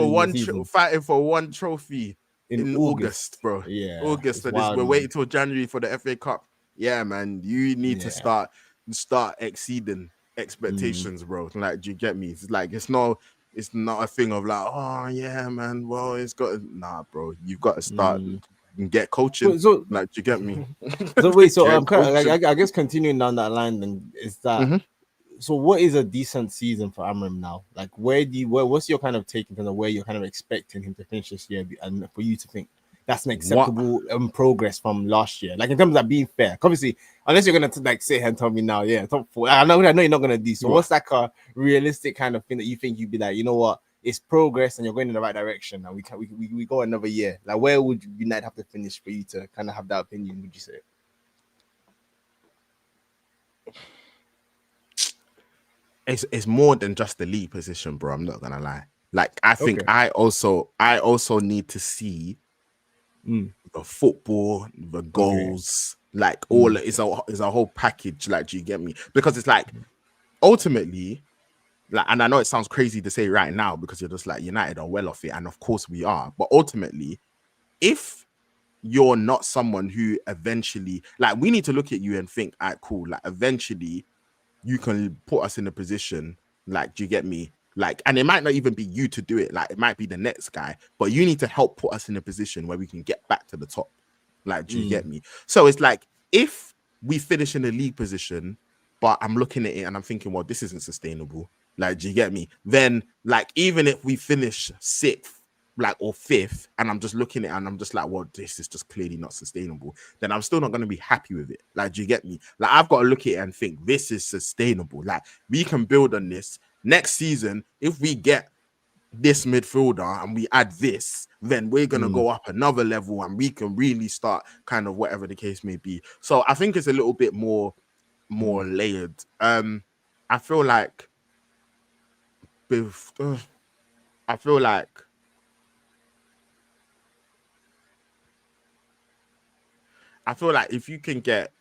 for one trophy in August, bro. Yeah, August. We're waiting till January for the FA Cup. Yeah, man. You need to start exceeding expectations, bro. Like, do you get me? It's like it's not a thing of like, oh yeah, man. Well, it's got bro. You've got to start and get coaching. So like, do you get me? So wait, so I'm kind of like, I guess continuing down that line, then is that. So what is a decent season for Amorim now? Like, what's your kind of take in terms of where you're kind of expecting him to finish this year, and for you to think that's an acceptable progress from last year? Like, in terms of that being fair, obviously, unless you're gonna like sit here and tell me now, yeah, top 4. I know you're not gonna do. So what's like a realistic kind of thing that you think you'd be like, you know what, it's progress and you're going in the right direction, and we go another year. Like, where would United have to finish for you to kind of have that opinion? Would you say? It's more than just the lead position, bro. I'm not gonna lie. Like, I think I also need to see the football, the goals, like all is a whole package. Like, do you get me? Because it's like ultimately, like, and I know it sounds crazy to say right now because you're just like, United are well off it, and of course we are. But ultimately, if you're not someone who eventually, like, we need to look at you and think, all right, cool, like, eventually you can put us in a position, like, do you get me? Like, and it might not even be you to do it. Like, it might be the next guy, but you need to help put us in a position where we can get back to the top. Like, do you get me? So it's like, if we finish in the league position, but I'm looking at it and I'm thinking, well, this isn't sustainable. Like, do you get me? Then, like, even if we finish 6th, like, or 5th, and I'm just looking at it and I'm just like, well, this is just clearly not sustainable, then I'm still not going to be happy with it. Like, do you get me? Like, I've got to look at it and think this is sustainable. Like, we can build on this. Next season, if we get this midfielder and we add this, then we're going to go up another level and we can really start kind of whatever the case may be. So I think it's a little bit more layered. I feel like if you can get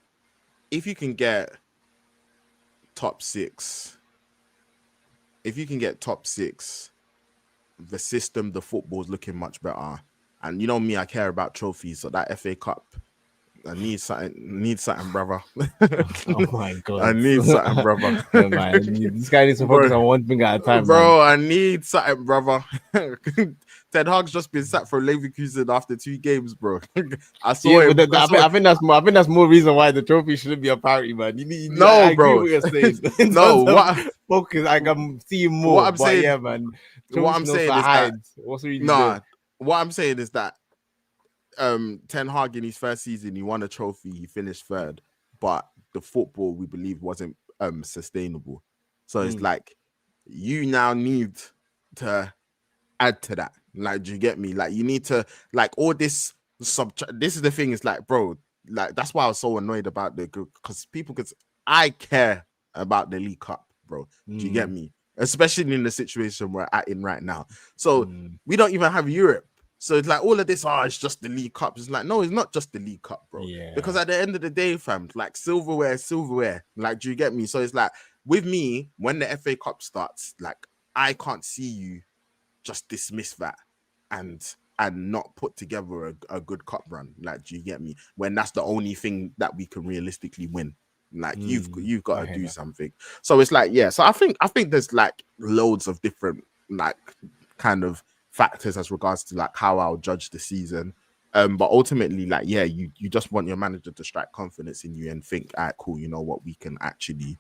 top 6, the system, the football's looking much better. And you know me, I care about trophies. So that FA Cup, I need something, brother. Oh my god. I need something, brother. Yeah, man. This guy needs to focus on one thing at a time, bro. man. I need something, brother. Ten Hag's just been sacked from Leverkusen after 2 games, bro. I saw Yeah, him. but I think that's more. I think that's more reason why the trophy shouldn't be a priority, man. I No, agree bro. with what you're saying. In No, terms of what focus, like I'm seeing more. what I'm But saying, yeah, man. Trophy what I'm should also saying is that hide. What's really nah. there? What I'm saying is that Ten Hag in his first season, he won a trophy, he finished 3rd, but the football we believe wasn't sustainable. So it's like you now need to add to that. Like, do you get me? Like, you need to like all this this is the thing, it's like, bro, like that's why I was so annoyed about the because I care about the League Cup, bro. Do you get me? Especially in the situation we're at in right now. So we don't even have Europe. So it's like all of this, it's just the League Cup. It's like, no, it's not just the League Cup, bro. Yeah. Because at the end of the day, fam, like silverware. Like, do you get me? So it's like with me, when the FA Cup starts, like I can't see you just dismiss that and not put together a good cup run. Like, do you get me? When that's the only thing that we can realistically win. Like you've got to do something. So it's like, yeah. So I think there's like loads of different like kind of factors as regards to like how I'll judge the season. But ultimately, like, yeah, you just want your manager to strike confidence in you and think, all right, cool, you know what, we can actually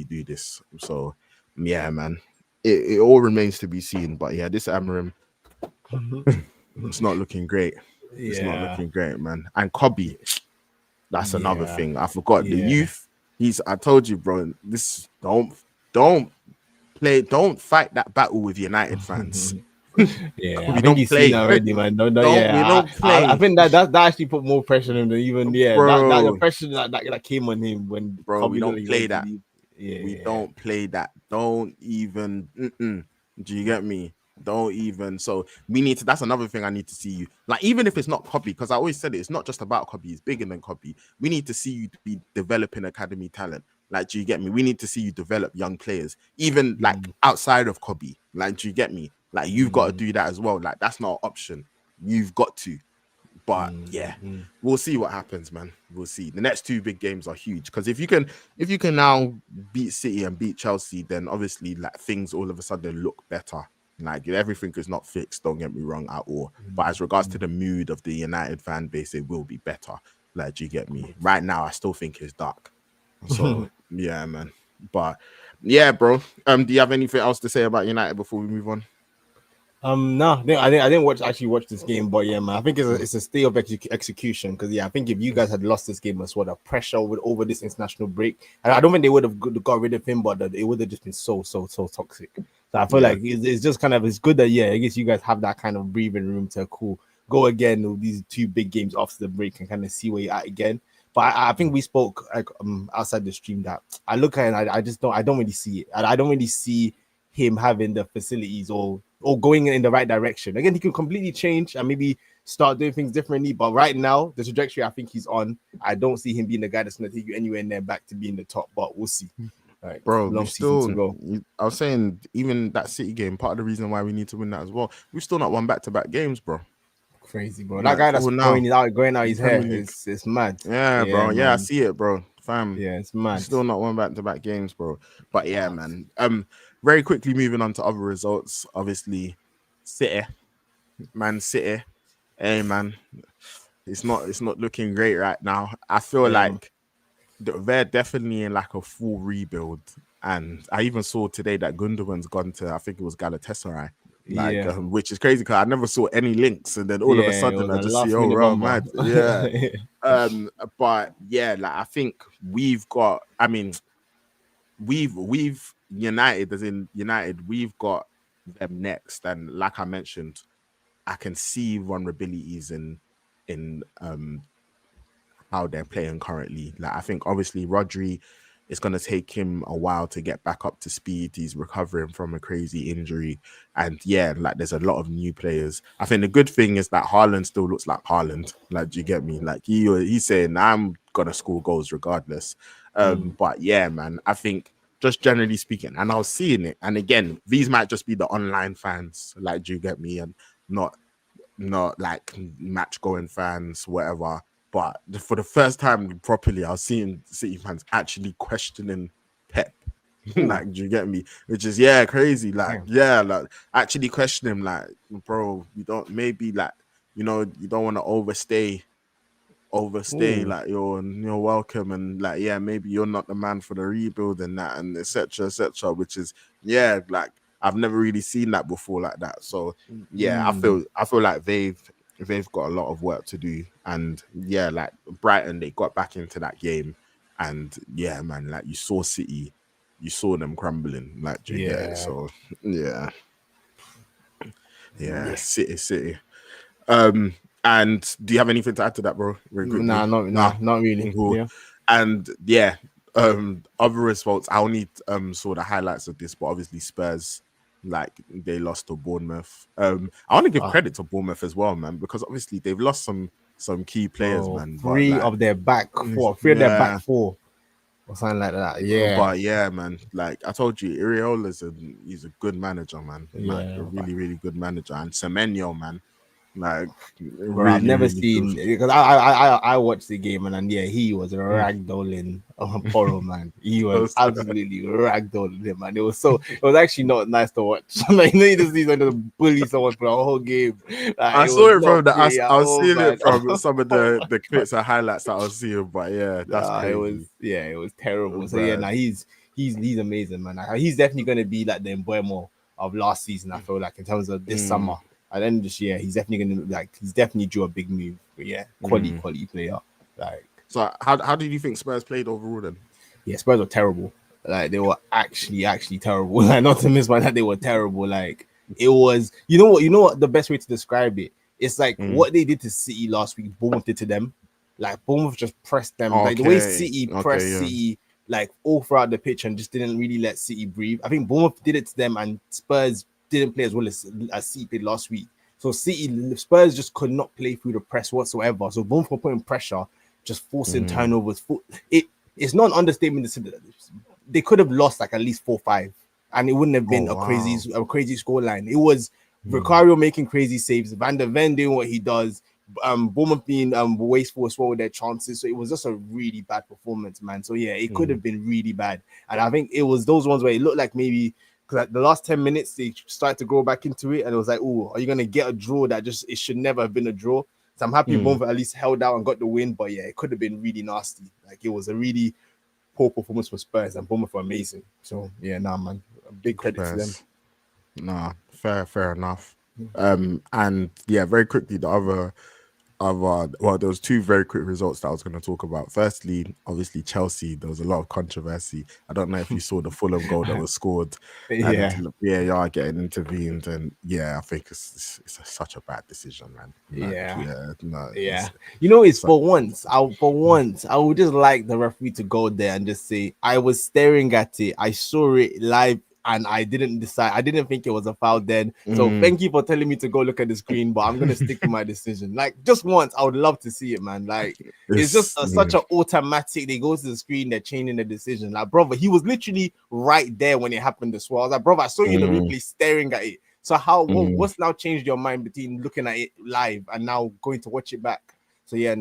do this. So yeah, man. It all remains to be seen. But yeah, this Amorim, it's not looking great. It's not looking great, man. And Kobe, that's another thing. I forgot the youth. I told you, bro, this don't fight that battle with United fans. I think he's seen already, man. We don't play. I think that actually put more pressure on him than even that the pressure that came on him when we don't play that. We don't play that. Don't even. Do you get me? Don't even. So we need to. That's another thing I need to see you. Like, even if it's not Kobe, because I always said it's not just about Kobe. It's bigger than Kobe. We need to see you be developing academy talent. Like, do you get me? We need to see you develop young players, even like outside of Kobe. Like, do you get me? Like, you've got to do that as well. Like, that's not an option. You've got to. But yeah, we'll see what happens, man. We'll see. The next 2 big games are huge because if you can now beat City and beat Chelsea, then obviously like things all of a sudden look better. Like, everything is not fixed, don't get me wrong at all. But as regards to the mood of the United fan base, it will be better. Like, do you get me? Right now, I still think it's dark. So yeah, man. But yeah, bro. Do you have anything else to say about United before we move on? No, I didn't watch this game, but yeah, man, I think it's a state of execution because I think if you guys had lost this game as well, the pressure over this international break, and I don't think they would have got rid of him, but it would have just been so toxic. So I feel like it's just kind of, it's good that I guess you guys have that kind of breathing room to go again with these 2 big games after the break and kind of see where you're at again. But I think we spoke like outside the stream that I look at it and I don't really see it. I don't really see him having the facilities or going in the right direction. Again, he can completely change and maybe start doing things differently. But right now, the trajectory I think he's on, I don't see him being the guy that's going to take you anywhere near back to being the top. But we'll see. Right, bro, I was saying, even that City game, part of the reason why we need to win that as well, we've still not won back-to-back games, bro. Crazy, bro. That guy that's going out his hair, it's mad. Yeah, bro. Yeah, I see it, bro. Fam. Yeah, it's mad. Still not won back-to-back games, bro. But yeah, man. Very quickly moving on to other results. Obviously, Man City. Hey, man. It's not looking great right now. I feel like they're definitely in like a full rebuild. And I even saw today that Gundogan's gone to, I think it was Galatasaray. Like, which is crazy because I never saw any links, and then all of a sudden I just see, bro, mad. Yeah. But yeah, like I think we've got, I mean, we've United, as in United, we've got them next. And like I mentioned, I can see vulnerabilities in how they're playing currently. Like, I think obviously Rodri, it's going to take him a while to get back up to speed. He's recovering from a crazy injury. And yeah, like there's a lot of new players. I think the good thing is that Haaland still looks like Haaland. Like, do you get me? Like he's saying, I'm going to score goals regardless. But yeah, man, I think just generally speaking, and I was seeing it. And again, these might just be the online fans. Like, do you get me? And not like match going fans, whatever. But for the first time properly, I was seeing City fans actually questioning Pep. Like, do you get me? Which is crazy. Like, like actually question him, like, bro, you don't maybe like, you don't want to overstay like you're welcome, and like maybe you're not the man for the rebuild and that, and etc, which is like I've never really seen that before like that. So I feel like they've got a lot of work to do, and like Brighton, they got back into that game, and man, like you saw City, you saw them crumbling, like, do you get it? So City. And do you have anything to add to that, bro? Very quickly. Not really. Cool. Yeah. And other results. I only saw the highlights of this, but obviously Spurs, like, they lost to Bournemouth. I want to give credit to Bournemouth as well, man, because obviously they've lost some key players, man. Three of their back four, or something like that. Yeah. But man, like I told you, he's a good manager, man. Like a really, really good manager. And Semenyo, man. Like, bro, I've never seen, because I watched the game, and he was ragdolling Poro, man. He was absolutely ragdolling him, man. It was actually not nice to watch. Like, you just see someone bully someone for a whole game. Like, I saw it from I was seeing it from some of the clips and highlights that I was seeing, but that's crazy. It was terrible. So he's amazing, man. Like, he's definitely gonna be like the Embuemo of last season, I feel like, in terms of this summer. At the end of this year, he's definitely due a big move. But quality player. Like, so how did you think Spurs played overall then? Yeah, Spurs were terrible. Like, they were actually terrible. Like, not to miss by that, they were terrible. Like, it was, you know what the best way to describe it? It's like what they did to City last week, Bournemouth did to them. Like, Bournemouth just pressed them. Like, the way City pressed City, like, all throughout the pitch, and just didn't really let City breathe. I think Bournemouth did it to them, and Spurs didn't play as well as City played last week. So Spurs just could not play through the press whatsoever. So Bournemouth were putting pressure, just forcing turnovers. It's not an understatement to say that they could have lost like at least 4-5, and it wouldn't have been a crazy scoreline. It was Vicario making crazy saves, Van der Ven doing what he does, Bournemouth being wasteful as well with their chances. So it was just a really bad performance, man. So it could have been really bad, and I think it was those ones where it looked like maybe, because the last 10 minutes they started to go back into it, and it was like, oh, are you gonna get a draw that just it should never have been a draw? So I'm happy Bournemouth at least held out and got the win, but it could have been really nasty. Like, it was a really poor performance for Spurs, and Bournemouth were amazing. So man, a big credit to them. Fair enough. And very quickly, the other there was two very quick results that I was going to talk about. Firstly, obviously Chelsea, there was a lot of controversy. I don't know if you saw the Fulham goal that was scored, and VAR getting intervened, and I think it's such a bad decision, man. It's for once I would just like the referee to go there and just say, I was staring at it, I saw it live, and I didn't decide. I didn't think it was a foul then. So thank you for telling me to go look at the screen, but I'm going to stick to my decision. Like, just once, I would love to see it, man. Like, it's just such an automatic. They go to the screen, they're changing the decision. Like, brother, he was literally right there when it happened as well. I was like, brother, I saw you in the replay staring at it. So what's now changed your mind between looking at it live and now going to watch it back? So it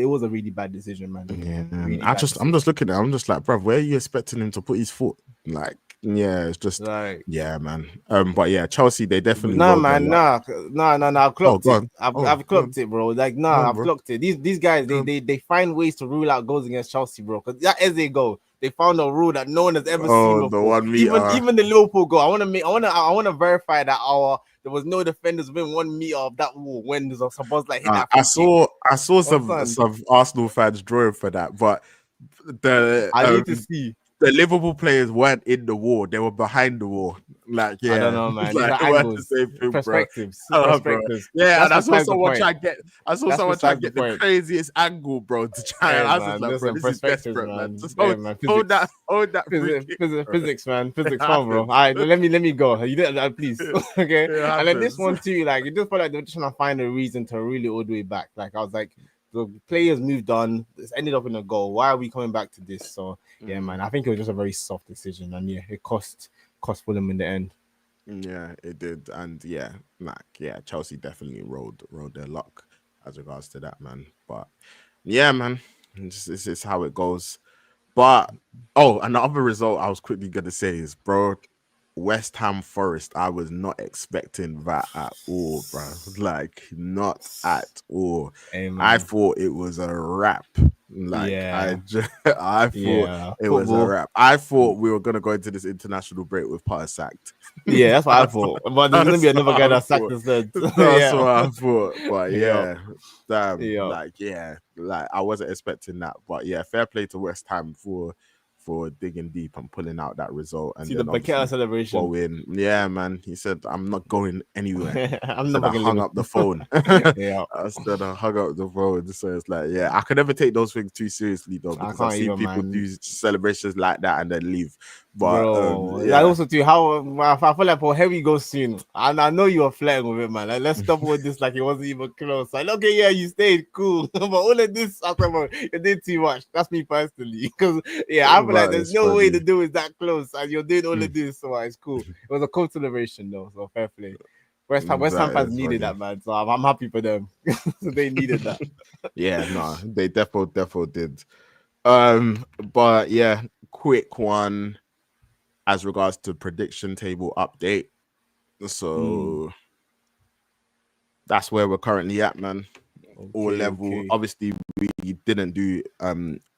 was a really bad decision, man. Really I'm just looking at it, I'm just like, bro, where are you expecting him to put his foot? Like, it's just like, man. But Chelsea, they definitely I've clocked it. I've clocked it, bro. Like, I've clocked it. These guys, they find ways to rule out goals against Chelsea, bro. Because that Eze goal, they found a rule that no one has ever seen before. The 1 meter. Even the Liverpool goal. I want to verify that there was no defenders within 1 meter of that wall when Szoboszlai hit that. I saw some Arsenal fans drawing for that, but I need to see. The Liverpool players weren't in the wall; they were behind the wall. Like, I don't know, man. Like, angles, perspectives. Yeah, and I saw someone try to get the craziest angle, bro, to try. Yeah, I was like, bro, this is desperate, man. Just hold that. Physics, man. Physics, fun, bro. All right, let me go. You did that, please. Okay. And then this one too, like, it just felt like they're just trying to find a reason to really all the way back. Like, I was like, the players moved on. It's ended up in a goal. Why are we coming back to this? So man, I think it was just a very soft decision, and it cost Fulham in the end. Yeah, it did, and Chelsea definitely rode their luck as regards to that, man. But Yeah, man. It's how it goes. But another result I was quickly gonna say is, bro, West Ham Forest. I was not expecting that at all, bro. Like, not at all. Hey, I man. thought it was a wrap. Like, Yeah. I thought Yeah. it was a Football. wrap. I thought we were gonna go into this international break with Potter sacked. Yeah, that's what I that's, thought. But there's gonna that's be what another guy I that sacked thought. instead. That's Yeah. what I thought. But Yeah. yeah, damn, Yeah. like I wasn't expecting that. But yeah, fair play to West Ham for digging deep and pulling out that result, and See the then Baketa obviously celebration. going. Yeah, man. He said, "I'm not going anywhere." I'm Said not I fucking hung up the Liverpool. phone. Yeah. I said I hung up the phone. So it's like, yeah, I could never take those things too seriously though, I because I've can't seen even, people man. do celebrations like that and then leave. But Bro, I yeah, also too how I feel like, oh, here we go soon, and I know you were flirting with it, man. Like, let's stop with this, like it wasn't even close. Like, okay, yeah, you stayed cool, but all of this, I thought, bro, you did too much. That's me personally, because yeah, I feel like that there's is no way to funny. do it that close, and you're doing all Mm, of this, so it's cool. It was a cool celebration though, so fair play. West Ham that fans is needed funny. that, man. So I'm happy for them. So they needed that. Yeah, no, they definitely did. But yeah, quick one as regards to prediction table update. Mm, So that's where we're currently at, man. All level. okay. Obviously, we didn't do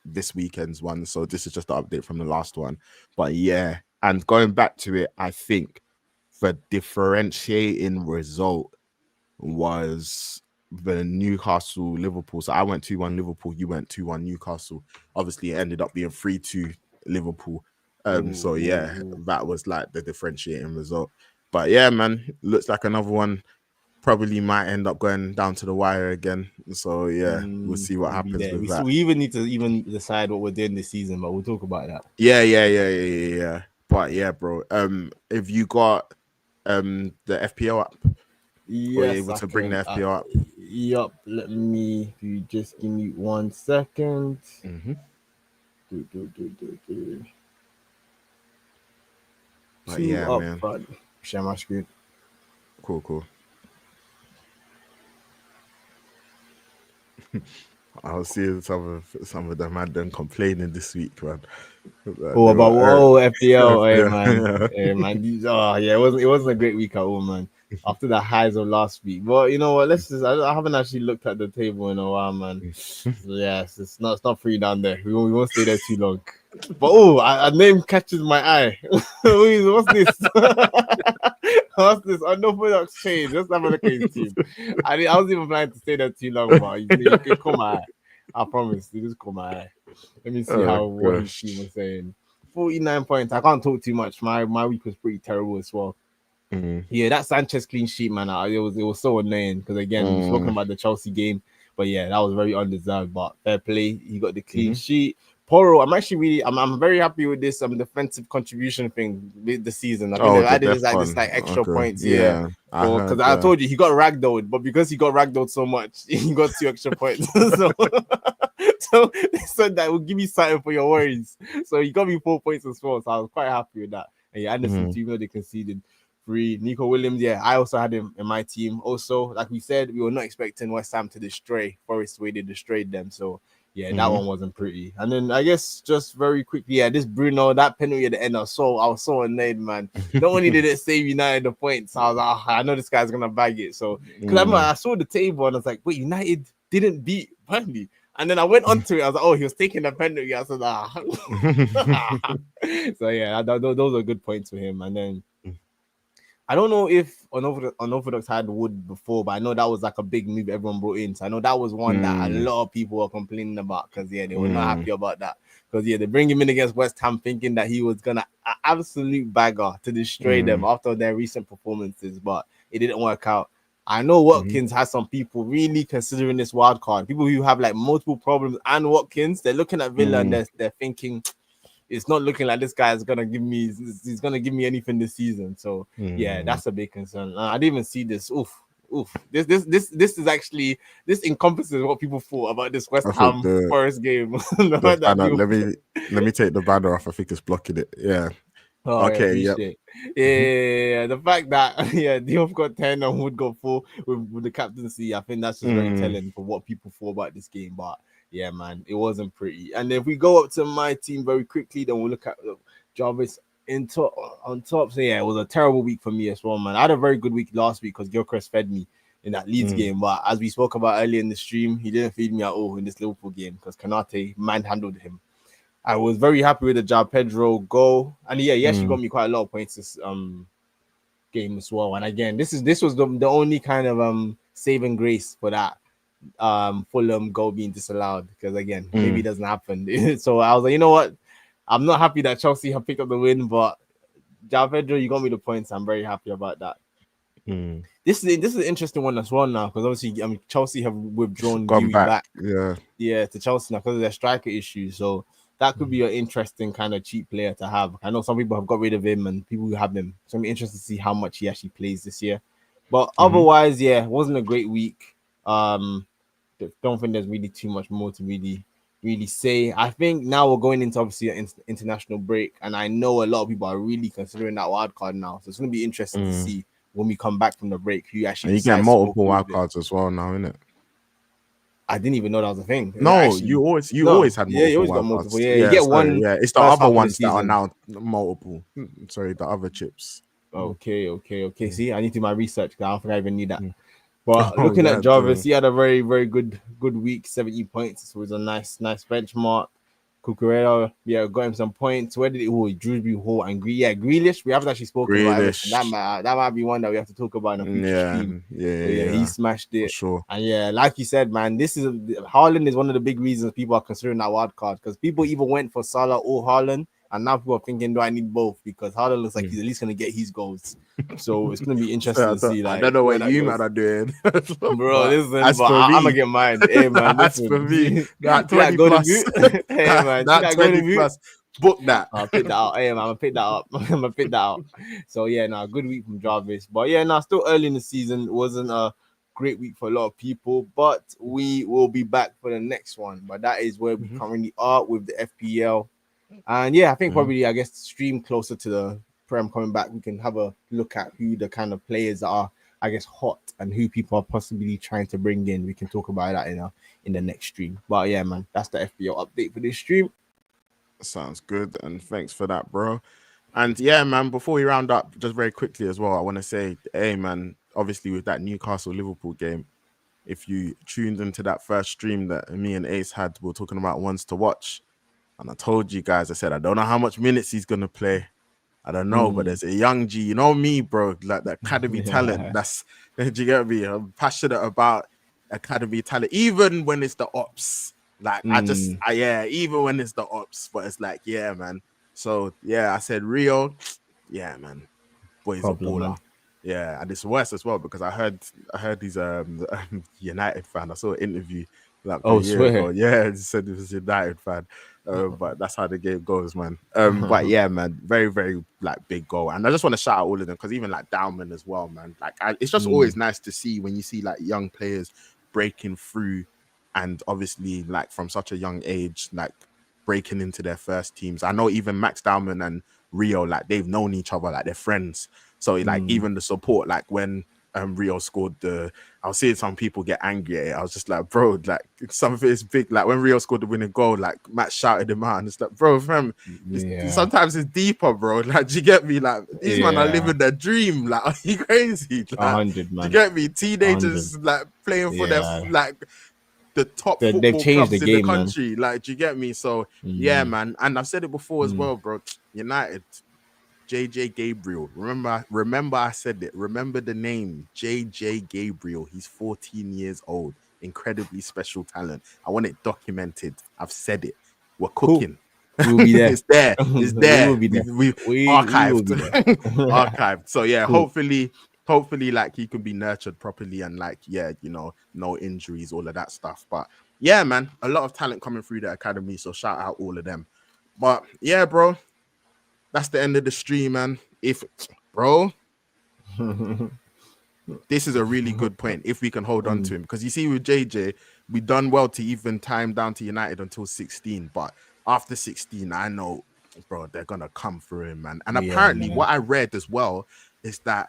this weekend's one, so this is just the update from the last one. But yeah, and going back to it, I think the differentiating result was the Newcastle Liverpool. So I went 2-1 Liverpool, you went 2-1 Newcastle. Obviously, it ended up being 3-2 Liverpool. Ooh, So ooh, yeah, ooh. that was like the differentiating result. But yeah, man, looks like another one probably might end up going down to the wire again. So yeah, we'll see what We'll be happens there. with So that. we even need to even decide what we're doing this season, but we'll talk about that. Yeah. But yeah, bro. If you got the FPL up, or you're Yes, able I to bring the can. FPL up. Yup. Let me. You just give me 1 second. Mm-hmm. Do. But Two yeah, up man. front. Share my screen. Cool. I was seeing some of them man them complaining this week, man. Oh, They about were, FPL, yeah. hey man, yeah, it wasn't a great week at all, man. After the highs of last week, but you know what? I haven't actually looked at the table in a while, man. So, yes, it's not free down there. We won't stay there too long. But a name catches my eye. What's this? What's this? Unorthodox change. Let's have a look at his team. I was even planning to stay there too long, but you caught my eye. I promise. You just caught my eye. Let me see Oh what his team gosh. was saying. 49 points. I can't talk too much. My week was pretty terrible as well. Mm, Yeah, that Sanchez clean sheet, man. It was so annoying because again, we've spoken mm, about the Chelsea game, but yeah, that was very undeserved. But fair play, he got the clean mm-hmm. sheet. Poro, I'm actually I'm very happy with this defensive contribution thing with the season. I think Oh, they've the added death this one. like extra Okay. points, yeah. Yeah, I For heard because I that. told you he got ragdolled, but because he got ragdolled so much, he got 2 extra points. So so they said that will give you something for your worries. So he got me 4 points as well. So I was quite happy with that. And yeah, Anderson Mm, too, even though they conceded three. Nico Williams, yeah, I also had him in my team. Also, like we said, we were not expecting West Ham to destroy Forest the way they destroyed them. So yeah, that mm-hmm. one wasn't pretty. And then I guess just very quickly, yeah, this Bruno, that penalty at the end, I was so annoyed, man. Not only did it save United the points, I was like, I know this guy's gonna bag it. So because I saw the table and I was like, wait, United didn't beat Burnley. And then I went onto it. I was like, oh, he was taking a penalty. I said, so yeah, those are good points for him. And then I don't know if Unorthodox had Wood before, but I know that was like a big move everyone brought in. So I know that was one that a Mm, lot of people were complaining about because yeah, they were not mm, happy about that. Because yeah, they bring him in against West Ham thinking that he was gonna absolute bagger to destroy them mm, after their recent performances, but it didn't work out. I know mm-hmm. Watkins has some people really considering this wild card. People who have like multiple problems and Watkins, they're looking at Villa and they're thinking it's not looking like this guy is gonna give me he's gonna give me anything this season. So yeah, Mm. that's a big concern. I didn't even see this. Oof. This is actually this encompasses what people thought about this West I think Ham Forest game. the That banner. people, Let me take the banner off. I think it's blocking it. Yeah. oh, I Okay. Yep. appreciate. Mm-hmm. Yeah. The fact that yeah, Diop got 10 and Wood got 4 with the captaincy, I think that's just very Mm, telling for what people thought about this game. But yeah, man, it wasn't pretty. And if we go up to my team very quickly, then we'll look at Jarvis on top. So yeah, it was a terrible week for me as well, man. I had a very good week last week because Gilchrist fed me in that Leeds game, but as we spoke about earlier in the stream, he didn't feed me at all in this Liverpool game because Kanate manhandled him. I was very happy with the João Pedro goal, and yeah, he actually got me quite a lot of points this game as well. And again, this was the only kind of saving grace for that Fulham goal being disallowed, because again, maybe it doesn't happen. So I was like, you know what? I'm not happy that Chelsea have picked up the win, but João Pedro, you got me the points. I'm very happy about that. This is an interesting one as well now, because obviously Chelsea have withdrawn Gone Dewey back yeah, to Chelsea now because of their striker issues. So that could be an interesting kind of cheap player to have. I know some people have got rid of him and people who have him. So I'm interested to see how much he actually plays this year. But otherwise, yeah, it wasn't a great week. Don't think there's really too much more to really say. I think now we're going into obviously an international break, and I know a lot of people are really considering that wild card now. So it's going to be interesting to see when we come back from the break who actually. And you get multiple wild cards as well now, innit? I didn't even know that was a thing. No, actually, you always had multiple. Yeah, you always got multiple. Yeah, you get one. Yeah, it's the other ones that are now multiple. Sorry, the other chips. Okay. See, I need to do my research because I don't think I even knew that. But looking at Jarvis, he had a very, very good week, 70 points. So it was a nice benchmark. Cucurella, got him some points. Where did it? Drewsbury Hall and Grealish. We haven't actually spoken about it. That might be one that we have to talk about in a future stream. Yeah, he smashed it. For sure. And like you said, man, Haaland is one of the big reasons people are considering that wild card, because people even went for Salah or Haaland. And now people are thinking, do I need both? Because Haaland looks like he's at least going to get his goals. So it's going to be interesting to see. Like, I don't know what you man are doing. Bro, listen, I'm going to get mine. Hey, man. That's for me. That 20 plus. Hey, man. That 20 plus. Book that. I'll pick that out. Hey, man, I'm going to pick that up. I'm going to pick that out. So, yeah, good week from Jarvis. But, yeah, still early in the season. It wasn't a great week for a lot of people. But we will be back for the next one. But that is where we currently are with the FPL. And yeah, I think probably, I guess, stream closer to the Prem coming back, we can have a look at who the kind of players that are, I guess, hot and who people are possibly trying to bring in. We can talk about that in the next stream. But yeah, man, that's the FPL update for this stream. Sounds good, and thanks for that, bro. And yeah, man, before we round up, just very quickly as well, I want to say, hey, man, obviously with that Newcastle-Liverpool game, if you tuned into that first stream that me and Ace had, we were talking about ones to watch. And I told you guys, I said, I don't know how much minutes he's going to play. I don't know, but there's a young G, you know me, bro, like the academy talent. That's, do you get me? I'm passionate about academy talent, even when it's the ops. Like, even when it's the ops, but it's like, yeah, man. So, yeah, I said, Rio, yeah, man, boy's a baller. Man. Yeah, and it's worse as well because I heard he's United fan. I saw an interview like a year ago. Yeah, he said he was a United fan. But that's how the game goes, man. But yeah, man, very, very like big goal. And I just want to shout out all of them because even like Dowman as well, man. Like it's just always nice to see when you see like young players breaking through, and obviously like from such a young age, like breaking into their first teams. I know even Max Dowman and Rio, like they've known each other, like they're friends. So like even the support, like when Rio scored I was seeing some people get angry at it. I was just like, bro, like some of it is big. Like when Rio scored the winning goal, like Matt shouted him out, and it's like, bro, fam, sometimes it's deeper, bro. Like, do you get me? Like these men are living their dream. Like, are you crazy? Like, 100, man. Do you get me? Teenagers like playing for their like the top football clubs in the country. Man. Like, do you get me? So yeah, man. And I've said it before as well, bro. United. JJ Gabriel. Remember I said it. Remember the name. JJ Gabriel. He's 14 years old. Incredibly special talent. I want it documented. I've said it. We're cooking. Cool. We'll be there. It's there. It's there. We archived. Archived. So yeah, cool. Hopefully like he can be nurtured properly and like, yeah, you know, no injuries, all of that stuff. But yeah, man, a lot of talent coming through the academy. So shout out all of them. But yeah, bro. That's the end of the stream, man. This is a really good point. If we can hold on to him, because you see with JJ, we done well to even time down to United until 16. But after 16, I know, bro, they're gonna come for him, man. And apparently, what I read as well is that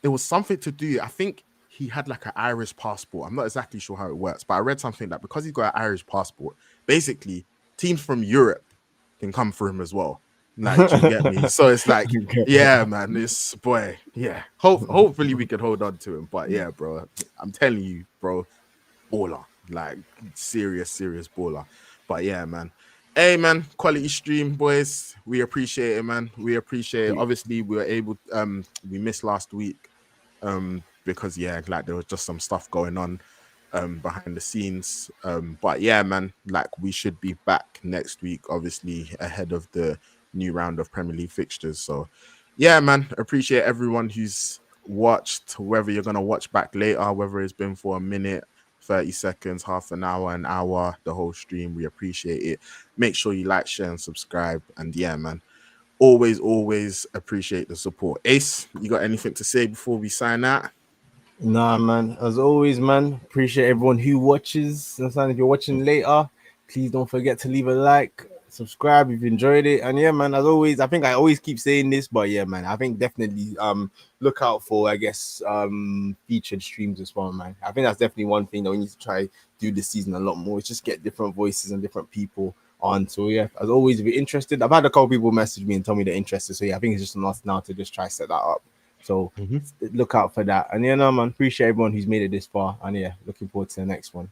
it was something to do. I think he had like an Irish passport. I'm not exactly sure how it works, but I read something that because he's got an Irish passport, basically teams from Europe can come for him as well. Like, do you get me? So it's like, yeah, man, this boy, yeah. Hopefully we can hold on to him. But yeah, bro, I'm telling you, bro, baller, like serious baller. But yeah, man. Hey man, quality stream, boys. We appreciate it, man. We appreciate it. Obviously, we were able we missed last week because yeah, like there was just some stuff going on behind the scenes. But yeah, man, like we should be back next week, obviously, ahead of the new round of Premier League fixtures. So yeah, man, appreciate everyone who's watched, whether you're gonna watch back later, whether it's been for a minute, 30 seconds, half an hour, the whole stream. We appreciate it. Make sure you like, share, and subscribe. And yeah, man, always appreciate the support. Ace, you got anything to say before we sign out? Nah, man. As always, man. Appreciate everyone who watches. And if you're watching later, please don't forget to leave a like, subscribe if you enjoyed it. And yeah, man. As always, I think I always keep saying this, but yeah, man. I think definitely look out for featured streams as well, man. I think that's definitely one thing that we need to try do this season a lot more. Is just get different voices and different people on. So yeah, as always, if you're interested, I've had a couple people message me and tell me they're interested. So yeah, I think it's just enough now to just try set that up. So look out for that. And yeah, no, man, appreciate everyone who's made it this far. And yeah, looking forward to the next one.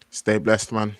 Stay blessed, man.